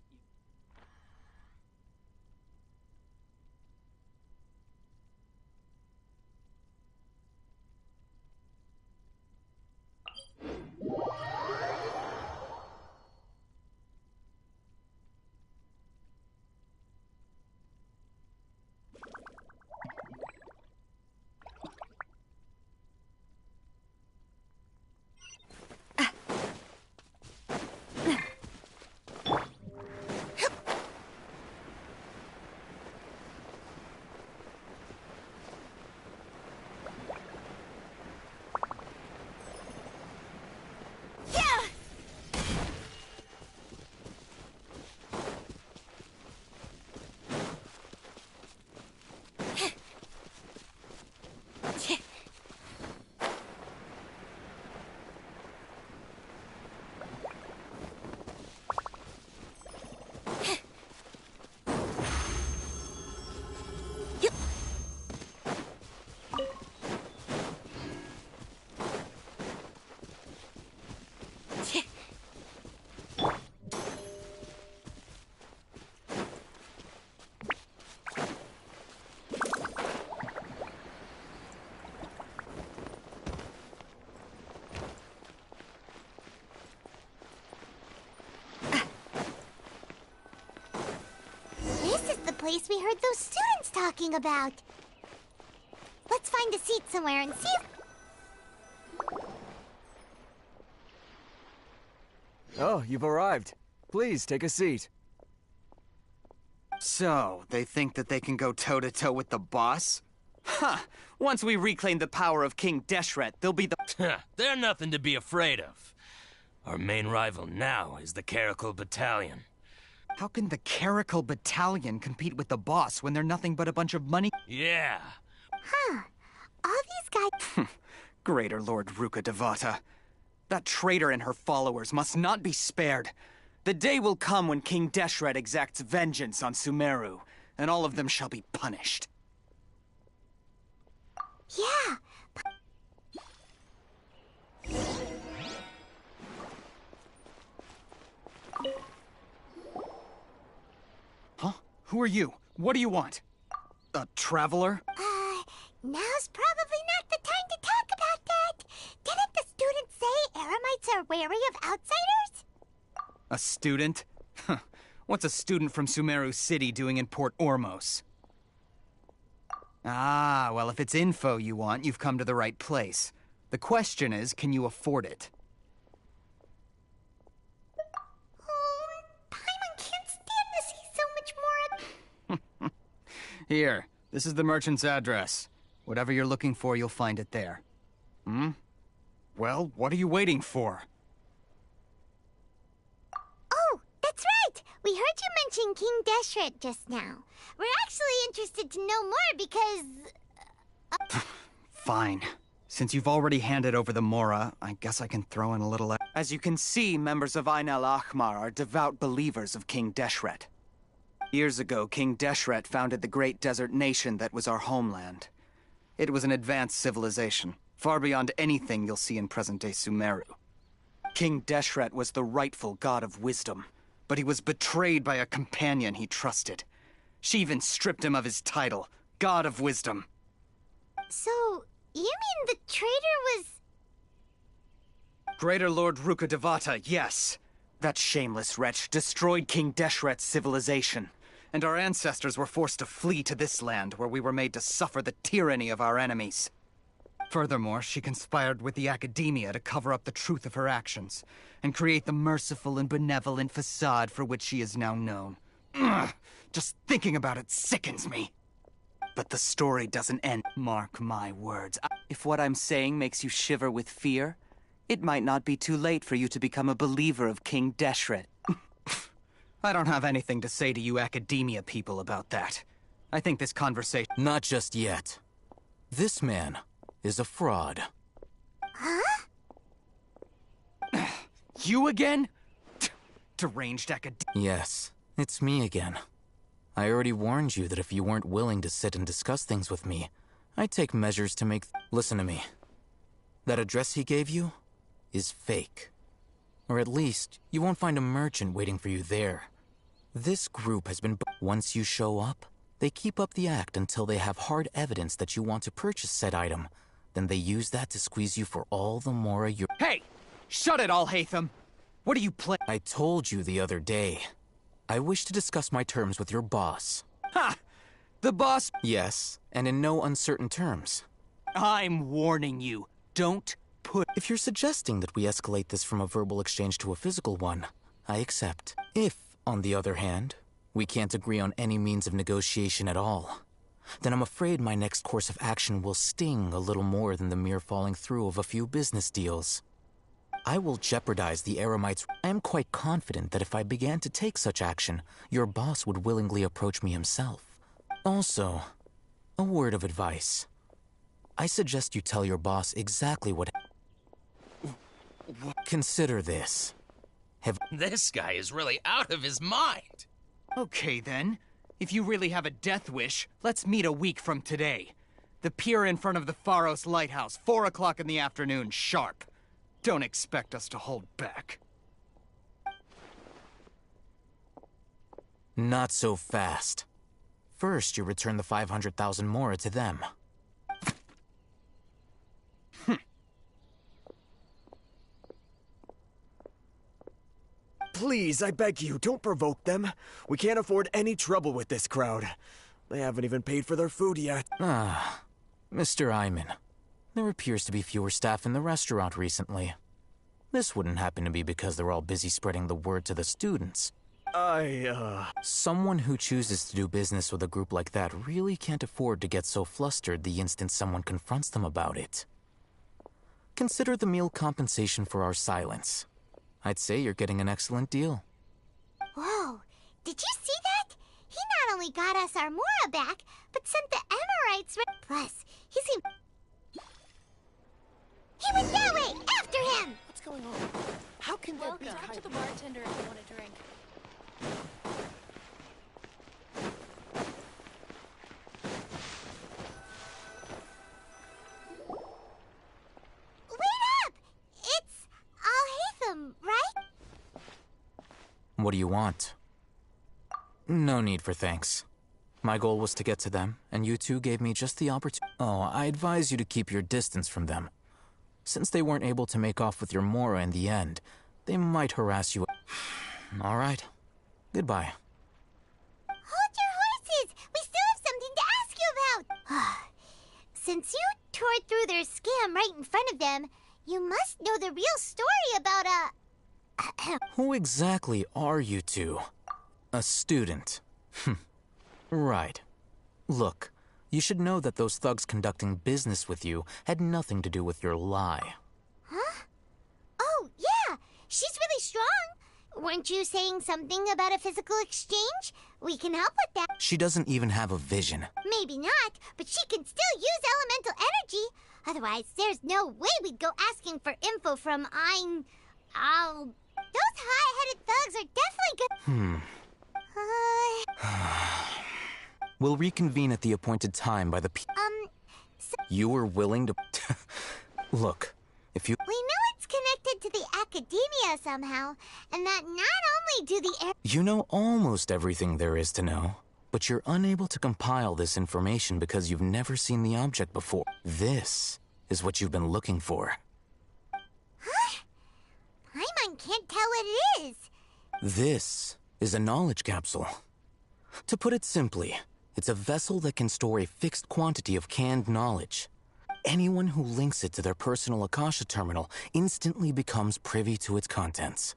Place we heard those students talking about. Let's find a seat somewhere and see if... Oh, you've arrived. Please, take a seat. So, they think that they can go toe-to-toe with the boss? Huh! Once we reclaim the power of King Deshret, they'll be the... They're nothing to be afraid of. Our main rival now is the Caracal Battalion. How can the Caracal Battalion compete with the boss when they're nothing but a bunch of money? Yeah. Huh. All these guys... Greater Lord Ruka Devata. That traitor and her followers must not be spared. The day will come when King Deshret exacts vengeance on Sumeru, and all of them shall be punished. Yeah. Huh? Who are you? What do you want? A traveler? Now's probably not the time to talk about that. Didn't the students say Eremites are wary of outsiders? A student? Huh. What's a student from Sumeru City doing in Port Ormos? Ah, well, if it's info you want, you've come to the right place. The question is, can you afford it? Oh, Paimon can't stand to see so much more. Here, this is the merchant's address. Whatever you're looking for, you'll find it there. Hmm? Well, what are you waiting for? Oh, that's right! We heard you mention King Deshret just now. We're actually interested to know more because... Fine. Since you've already handed over the Mora, I guess I can throw in a little... As you can see, members of Ain al Ahmar are devout believers of King Deshret. Years ago, King Deshret founded the great desert nation that was our homeland. It was an advanced civilization, far beyond anything you'll see in present-day Sumeru. King Deshret was the rightful god of wisdom, but he was betrayed by a companion he trusted. She even stripped him of his title, God of Wisdom. So, you mean the traitor was... Greater Lord Rukkhadevata, yes. That shameless wretch destroyed King Deshret's civilization, and our ancestors were forced to flee to this land where we were made to suffer the tyranny of our enemies. Furthermore, she conspired with the Academia to cover up the truth of her actions, and create the merciful and benevolent facade for which she is now known. Ugh, just thinking about it sickens me. But the story doesn't end. Mark my words. If what I'm saying makes you shiver with fear, it might not be too late for you to become a believer of King Deshret. I don't have anything to say to you Academia people about that. I think this conversation... Not just yet. This man is a fraud. Huh? You again? Deranged Academia... Yes, it's me again. I already warned you that if you weren't willing to sit and discuss things with me, I'd take measures to make... Listen to me. That address he gave you is fake. Or at least, you won't find a merchant waiting for you there. This group has been... Once you show up, they keep up the act until they have hard evidence that you want to purchase said item. Then they use that to squeeze you for all the more you... Hey! Shut it, Alhaitham! What are you playing? I told you the other day. I wish to discuss my terms with your boss. Ha! The boss... Yes, and in no uncertain terms. I'm warning you. Don't put... If you're suggesting that we escalate this from a verbal exchange to a physical one, I accept. If, on the other hand, we can't agree on any means of negotiation at all, then I'm afraid my next course of action will sting a little more than the mere falling through of a few business deals. I will jeopardize the Eremites. I am quite confident that if I began to take such action, your boss would willingly approach me himself. Also, a word of advice. I suggest you tell your boss exactly what... Consider this. This guy is really out of his mind. Okay, then. If you really have a death wish, let's meet a week from today. The pier in front of the Pharos Lighthouse, 4 o'clock in the afternoon, sharp. Don't expect us to hold back. Not so fast. First, you return the 500,000 mora to them. Please, I beg you, don't provoke them. We can't afford any trouble with this crowd. They haven't even paid for their food yet. Ah, Mr. Iman. There appears to be fewer staff in the restaurant recently. This wouldn't happen to be because they're all busy spreading the word to the students. Someone who chooses to do business with a group like that really can't afford to get so flustered the instant someone confronts them about it. Consider the meal compensation for our silence. I'd say you're getting an excellent deal. Whoa, did you see that? He not only got us our Mora back, but sent the Emirites... Plus, he seemed... He went that way! After him! What's going on? How can there be... Talk to the bartender if you want a drink. Wait up! It's Alhaitham, right? What do you want? No need for thanks. My goal was to get to them, and you two gave me just the opportunity. Oh, I advise you to keep your distance from them. Since they weren't able to make off with your Mora in the end, they might harass you. All right. Goodbye. Hold your horses! We still have something to ask you about! Since you tore through their scam right in front of them, you must know the real story about Who exactly are you two? A student. Right. Look, you should know that those thugs conducting business with you had nothing to do with your lie. Huh? Oh, yeah! She's really strong! Weren't you saying something about a physical exchange? We can help with that. She doesn't even have a vision. Maybe not, but she can still use elemental energy. Otherwise, there's no way we'd go asking for info from Those high-headed thugs are definitely good. We'll reconvene at the appointed time by the You were willing to... Look, if you... We know it's connected to the Academia somehow, and that not only do the... You know almost everything there is to know, but you're unable to compile this information because you've never seen the object before. This is what you've been looking for. Huh? Paimon can't tell what it is. This is a knowledge capsule. To put it simply, it's a vessel that can store a fixed quantity of canned knowledge. Anyone who links it to their personal Akasha terminal instantly becomes privy to its contents.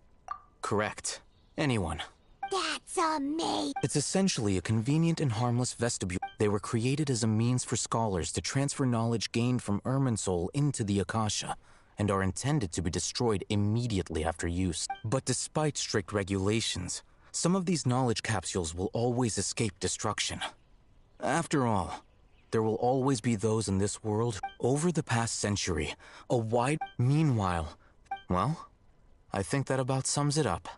Correct. Anyone. That's amazing. It's essentially a convenient and harmless vestibule. They were created as a means for scholars to transfer knowledge gained from Irminsul into the Akasha, and are intended to be destroyed immediately after use. But despite strict regulations, some of these knowledge capsules will always escape destruction. After all, there will always be those in this world. Over the past century, a wide... Meanwhile, well, I think that about sums it up.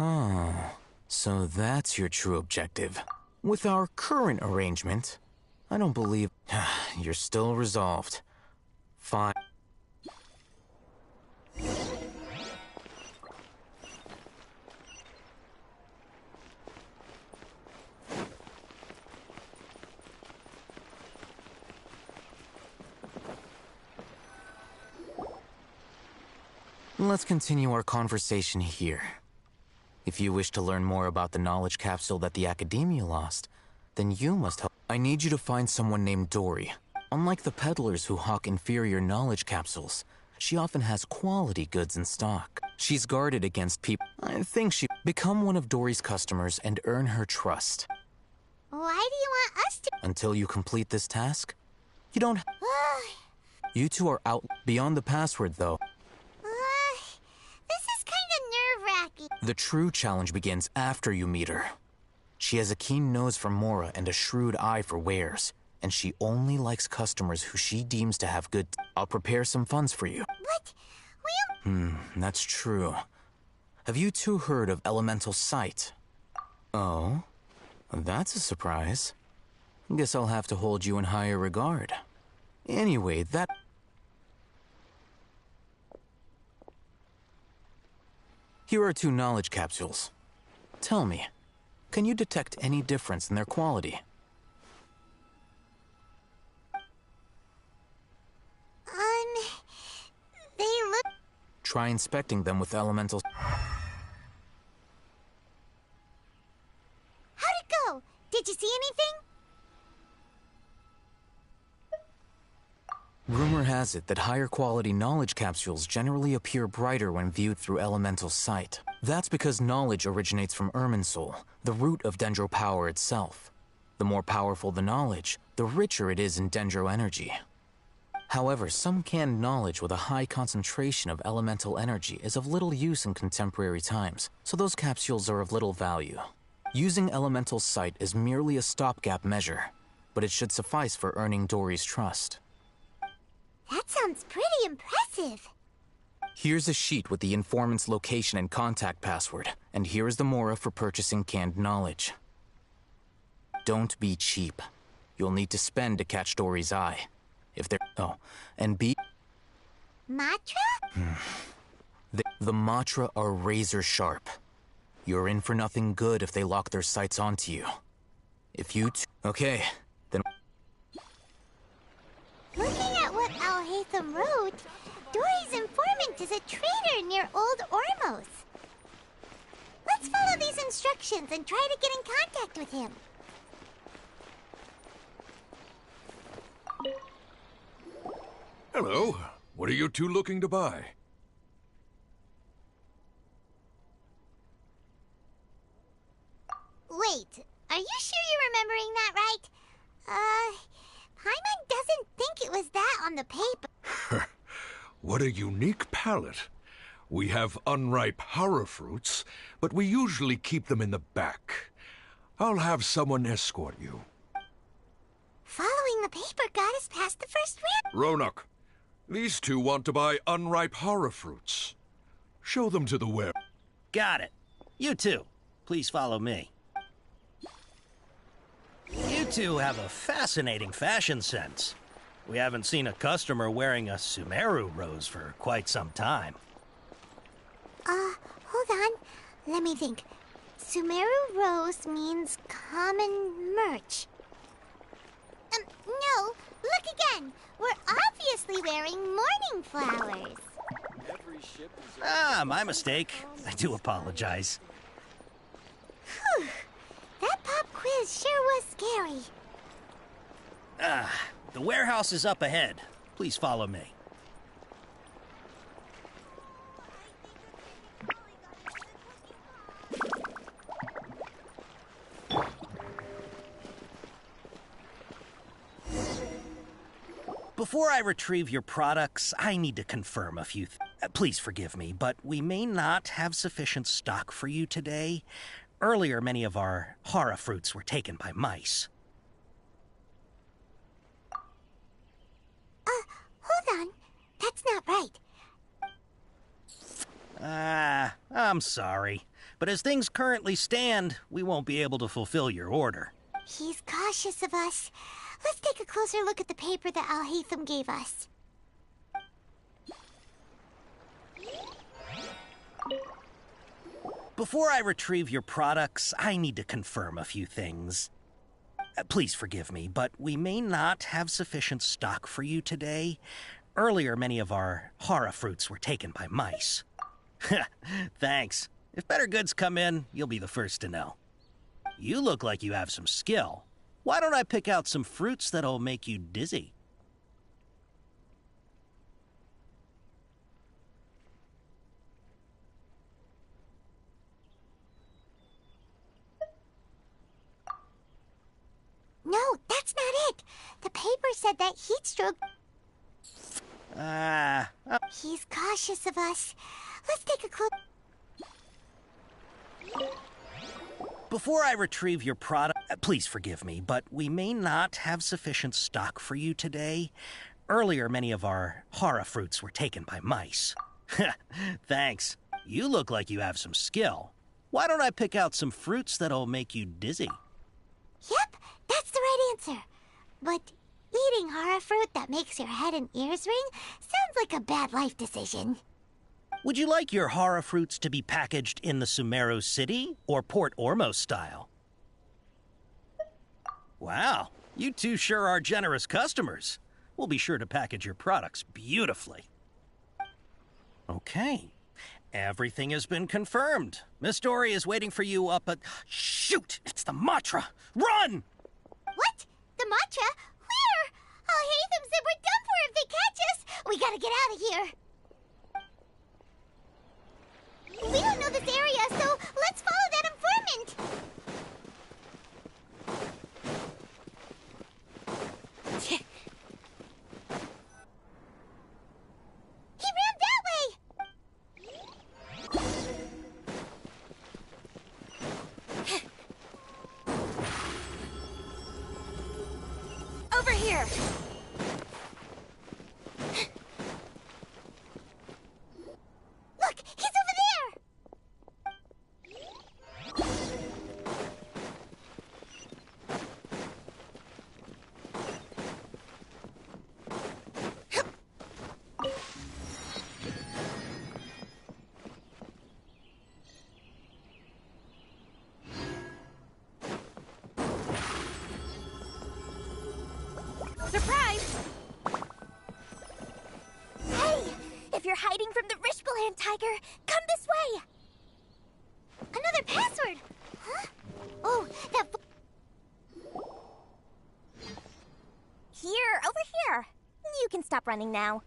Oh, so that's your true objective. With our current arrangement, I don't believe... You're still resolved. Fine. Let's continue our conversation here. If you wish to learn more about the knowledge capsule that the Academia lost, then you must help. I need you to find someone named Dory. Unlike the peddlers who hawk inferior knowledge capsules, she often has quality goods in stock. She's guarded against people. I think she... Become one of Dory's customers and earn her trust. Why do you want us to... Until you complete this task, you don't... You two are out... Beyond the password, though. This is kind of nerve-wracking. The true challenge begins after you meet her. She has a keen nose for Mora and a shrewd eye for wares, and she only likes customers who she deems to have good... I'll prepare some funds for you. What? That's true. Have you two heard of Elemental Sight? Oh? That's a surprise. Guess I'll have to hold you in higher regard. Anyway, that... Here are 2 knowledge capsules. Tell me, can you detect any difference in their quality? They look... Try inspecting them with elemental... How'd it go? Did you see anything? Rumor has it that higher quality knowledge capsules generally appear brighter when viewed through elemental sight. That's because knowledge originates from Irminsul, the root of Dendro power itself. The more powerful the knowledge, the richer it is in Dendro energy. However, some canned knowledge with a high concentration of elemental energy is of little use in contemporary times, so those capsules are of little value. Using elemental sight is merely a stopgap measure, but it should suffice for earning Dory's trust. That sounds pretty impressive. Here's a sheet with the informant's location and contact password, and here is the Mora for purchasing canned knowledge. Don't be cheap. You'll need to spend to catch Dory's eye. If they're... Oh, and be... Matra? The Matra are razor sharp. You're in for nothing good if they lock their sights onto you. If you... Okay, then... Looking at what Alhaitham wrote, Dory's informant is a traitor near Old Ormos. Let's follow these instructions and try to get in contact with him. Hello. What are you two looking to buy? Wait, are you sure you're remembering that right? Paimon doesn't think it was that on the paper. What a unique palate. We have unripe horror fruits, but we usually keep them in the back. I'll have someone escort you. Following the paper got us past the first round. Ronak, these two want to buy unripe horror fruits. Show them to the web. Got it. You too. Please follow me. two have a fascinating fashion sense. We haven't seen a customer wearing a Sumeru rose for quite some time. Hold on. Let me think. Sumeru rose means common merch. No. Look again. We're obviously wearing mourning flowers. Ah, my mistake. I do apologize. Whew. That pop quiz sure was scary. The warehouse is up ahead. Please follow me. Before I retrieve your products, I need to confirm a few please forgive me, but we may not have sufficient stock for you today. Earlier, many of our hara fruits were taken by mice. Hold on. That's not right. I'm sorry. But as things currently stand, we won't be able to fulfill your order. He's cautious of us. Let's take a closer look at the paper that Al-Haytham gave us. Before I retrieve your products, I need to confirm a few things. Please forgive me, but we may not have sufficient stock for you today. Earlier, many of our hara fruits were taken by mice. Thanks. If better goods come in, you'll be the first to know. You look like you have some skill. Why don't I pick out some fruits that'll make you dizzy? No, that's not it. The paper said that heat stroke... He's cautious of us. Let's take a closer... Before I retrieve your product, please forgive me, but we may not have sufficient stock for you today. Earlier, many of our hara fruits were taken by mice. Thanks. You look like you have some skill. Why don't I pick out some fruits that'll make you dizzy? Yep, that's the right answer. But eating hara fruit that makes your head and ears ring sounds like a bad life decision. Would you like your hara fruits to be packaged in the Sumeru City or Port Ormos style? Wow, you two sure are generous customers. We'll be sure to package your products beautifully. Okay, everything has been confirmed. Miss Dory is waiting for you up at... Shoot, it's the Matra! Run! What? The Matra? Where? Al-Haytham said we're done for if they catch us. We gotta get out of here. We don't know this area, so let's follow that informant. He ran that way. Over here. Look, he's over there. Surprise! Hey, if you're hiding from the Rishbalan tiger, come this way. Another password. Huh? Oh, that... Here, over here. You can stop running now.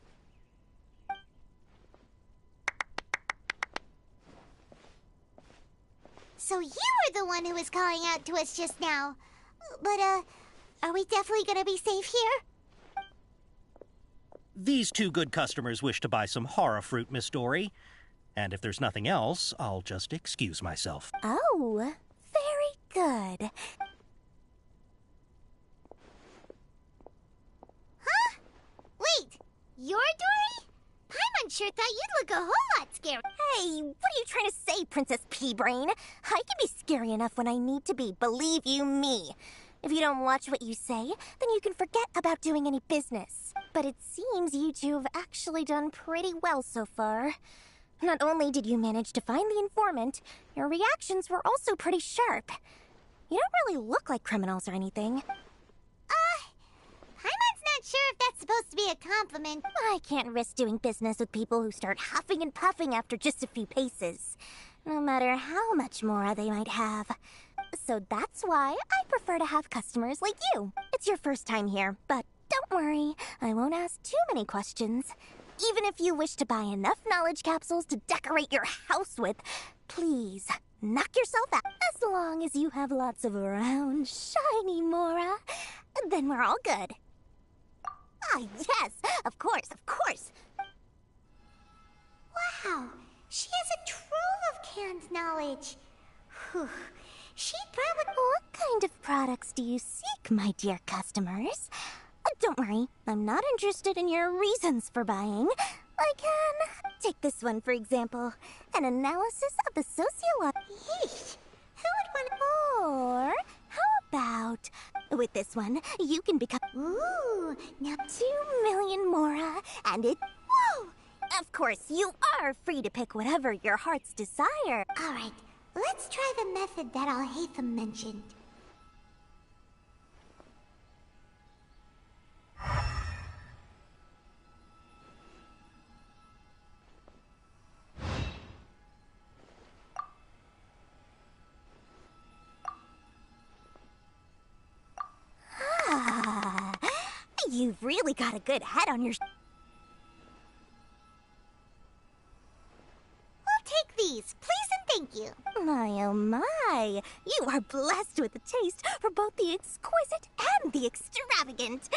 So you were the one who was calling out to us just now. But, are we definitely gonna be safe here? These two good customers wish to buy some hara fruit, Miss Dory. And if there's nothing else, I'll just excuse myself. Oh, very good. Huh? Wait, you're Dory? Paimon sure thought you'd look a whole lot scary. Hey, what are you trying to say, Princess Pea-Brain? I can be scary enough when I need to be, believe you me. If you don't watch what you say, then you can forget about doing any business. But it seems you two have actually done pretty well so far. Not only did you manage to find the informant, your reactions were also pretty sharp. You don't really look like criminals or anything. Paimon's not sure if that's supposed to be a compliment. I can't risk doing business with people who start huffing and puffing after just a few paces, no matter how much more they might have. So that's why I prefer to have customers like you. It's your first time here, but don't worry, I won't ask too many questions. Even if you wish to buy enough knowledge capsules to decorate your house with, please, knock yourself out. As long as you have lots of round, shiny Mora, then we're all good. Ah, yes, of course, of course. Wow, she has a trove of canned knowledge. Whew. She'd probably... What kind of products do you seek, my dear customers? Don't worry, I'm not interested in your reasons for buying. I can take this one, for example. An analysis of the Yeesh, who would want... Or how about... With this one, you can become... Ooh, now... 2 million Mora, and it... Whoa! Of course, you are free to pick whatever your heart's desire. Alright, let's try the method that Alhaitham mentioned. You've really got a good head on your... I'll take these, please and thank you. My, oh my. You are blessed with a taste for both the exquisite and the extravagant.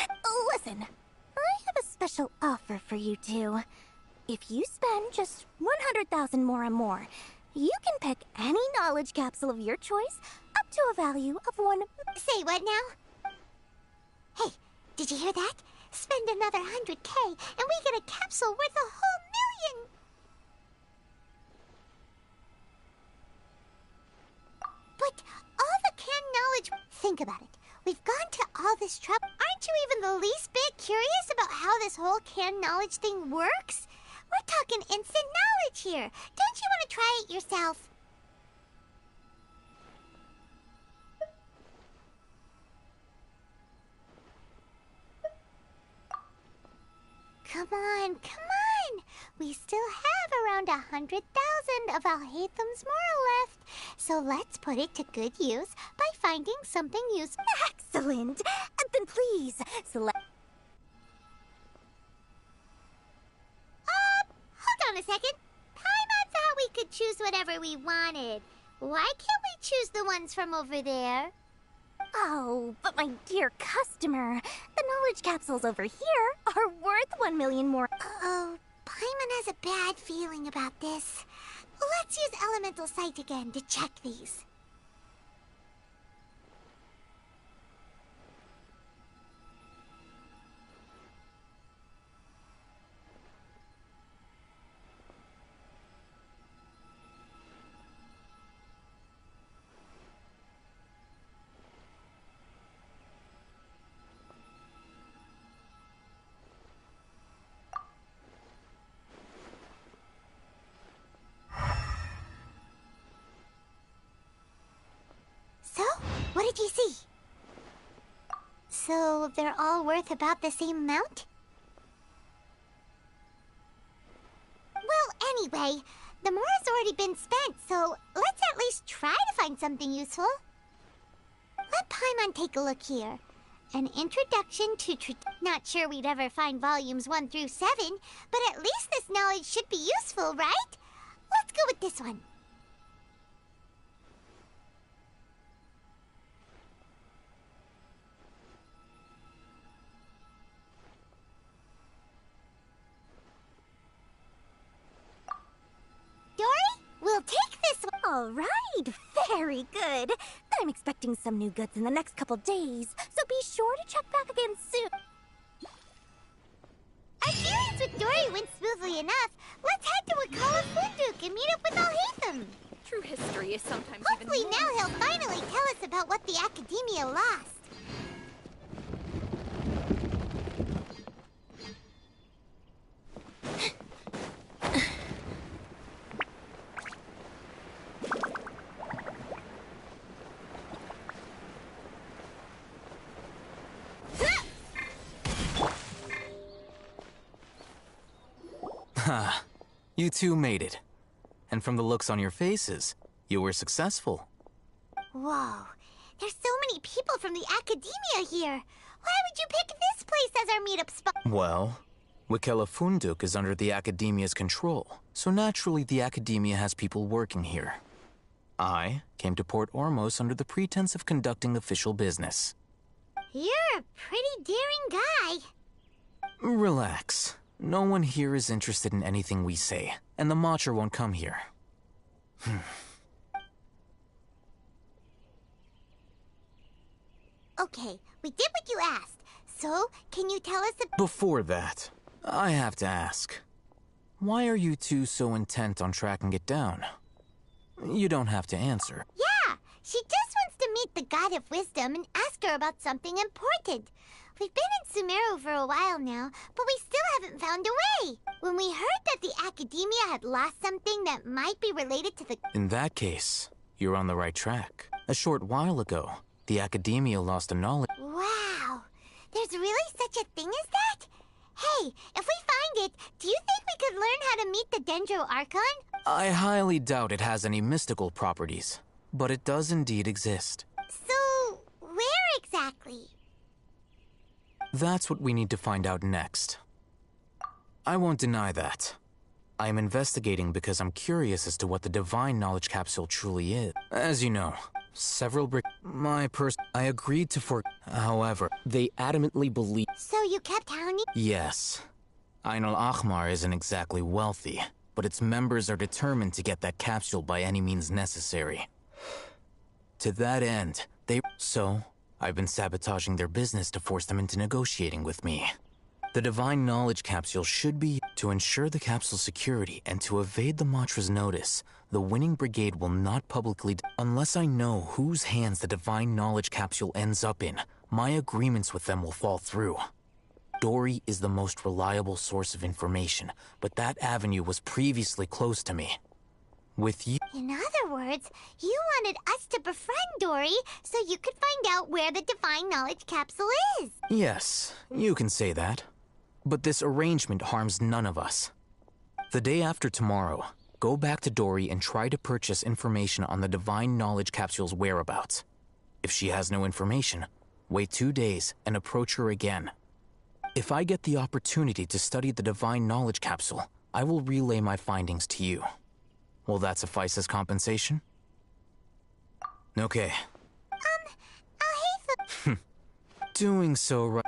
Listen, I have a special offer for you two. If you spend just 100,000 more, you can pick any knowledge capsule of your choice up to a value of 1... Say what now? Hey, did you hear that? Spend another 100K and we get a capsule worth a whole million! But all the canned knowledge... Think about it. We've gone to all this trouble. Aren't you even the least bit curious about how this whole canned knowledge thing works? We're talking instant knowledge here. Don't you want to try it yourself? Come on, come on! We still have around 100,000 of Alhaitham's Mora left, so let's put it to good use by finding something useful. Excellent! Then please, select... Hold on a second. Paimon thought we could choose whatever we wanted. Why can't we choose the ones from over there? Oh, but my dear customer, the knowledge capsules over here are worth 1 million more. Uh-oh, Paimon has a bad feeling about this. Let's use Elemental Sight again to check these. So, what did you see? So, they're all worth about the same amount? Well, anyway, the Mora's already been spent, so let's at least try to find something useful. Let Paimon take a look here. An introduction to Not sure we'd ever find volumes 1 through 7, but at least this knowledge should be useful, right? Let's go with this one. Dory, we'll take this one. All right, very good. I'm expecting some new goods in the next couple days, so be sure to check back again soon. Our dealings with Dory went smoothly enough. Let's head to Wakala Funduk and meet up with Alhaitham. True history is sometimes Hopefully now he'll finally tell us about what the Academia lost. Ha, you two made it. And from the looks on your faces, you were successful. Whoa, there's so many people from the academia here. Why would you pick this place as our meetup spot? Well, Wikela Funduk is under the academia's control, so naturally the academia has people working here. I came to Port Ormos under the pretense of conducting official business. You're a pretty daring guy. Relax. No one here is interested in anything we say, and the Matcher won't come here. Okay, we did what you asked. So, can you tell us Before that, I have to ask. Why are you two so intent on tracking it down? You don't have to answer. Yeah, she just wants to meet the God of Wisdom and ask her about something important. We've been in Sumeru for a while now, but we still haven't found a way. When we heard that the academia had lost something that might be related to the... In that case, you're on the right track. A short while ago, the academia lost a knowledge... Wow, there's really such a thing as that? Hey, if we find it, do you think we could learn how to meet the Dendro Archon? I highly doubt it has any mystical properties, but it does indeed exist. So, where exactly? That's what we need to find out next. I won't deny that. I am investigating because I'm curious as to what the Divine Knowledge Capsule truly is. As you know, several I agreed to However, they adamantly believe... So you kept hounding? Yes. Ain al-Ahmar isn't exactly wealthy, but its members are determined to get that capsule by any means necessary. To that end, So, I've been sabotaging their business to force them into negotiating with me. The Divine Knowledge Capsule should be to ensure the capsule's security and to evade the Matra's notice. The winning brigade will not publicly... Unless I know whose hands the Divine Knowledge Capsule ends up in, my agreements with them will fall through. Dory is the most reliable source of information, but that avenue was previously closed to me. With you... In other words, you wanted us to befriend Dory so you could find out where the Divine Knowledge Capsule is. Yes, you can say that. But this arrangement harms none of us. The day after tomorrow, go back to Dory and try to purchase information on the Divine Knowledge Capsule's whereabouts. If she has no information, wait 2 days and approach her again. If I get the opportunity to study the Divine Knowledge Capsule, I will relay my findings to you. Will that suffice as compensation? Okay. Alhaitham... Doing so right...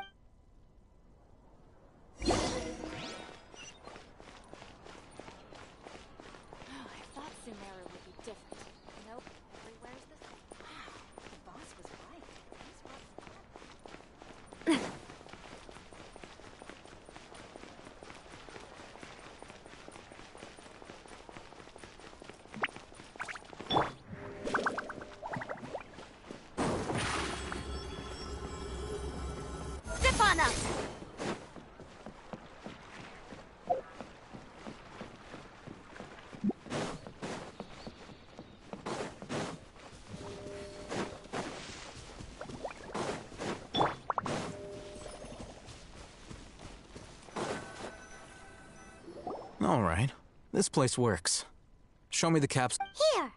All right. This place works. Show me the caps. Here.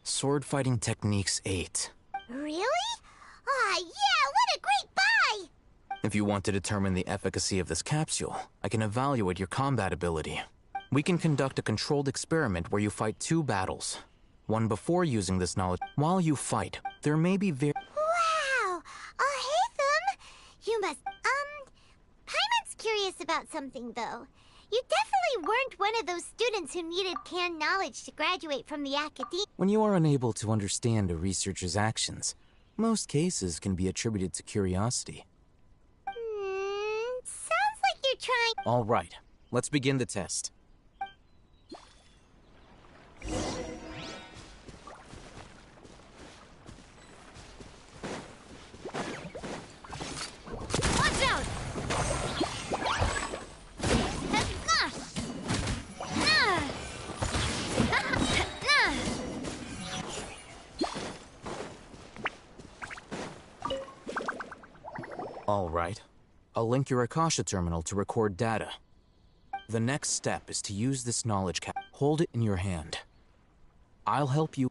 Sword Fighting Techniques 8. Really? Aw, yeah, what a great buy! If you want to determine the efficacy of this capsule, I can evaluate your combat ability. We can conduct a controlled experiment where you fight 2 battles. One before using this knowledge. While you fight, there may be Wow! Alhaitham! You must... Paimon's curious about something, though. You definitely weren't one of those students who needed canned knowledge to graduate from the academy. When you are unable to understand a researcher's actions, most cases can be attributed to curiosity. Sounds like you're trying... All right, let's begin the test. Watch out! All right. I'll link your Akasha terminal to record data. The next step is to use this knowledge cap. Hold it in your hand. I'll help you.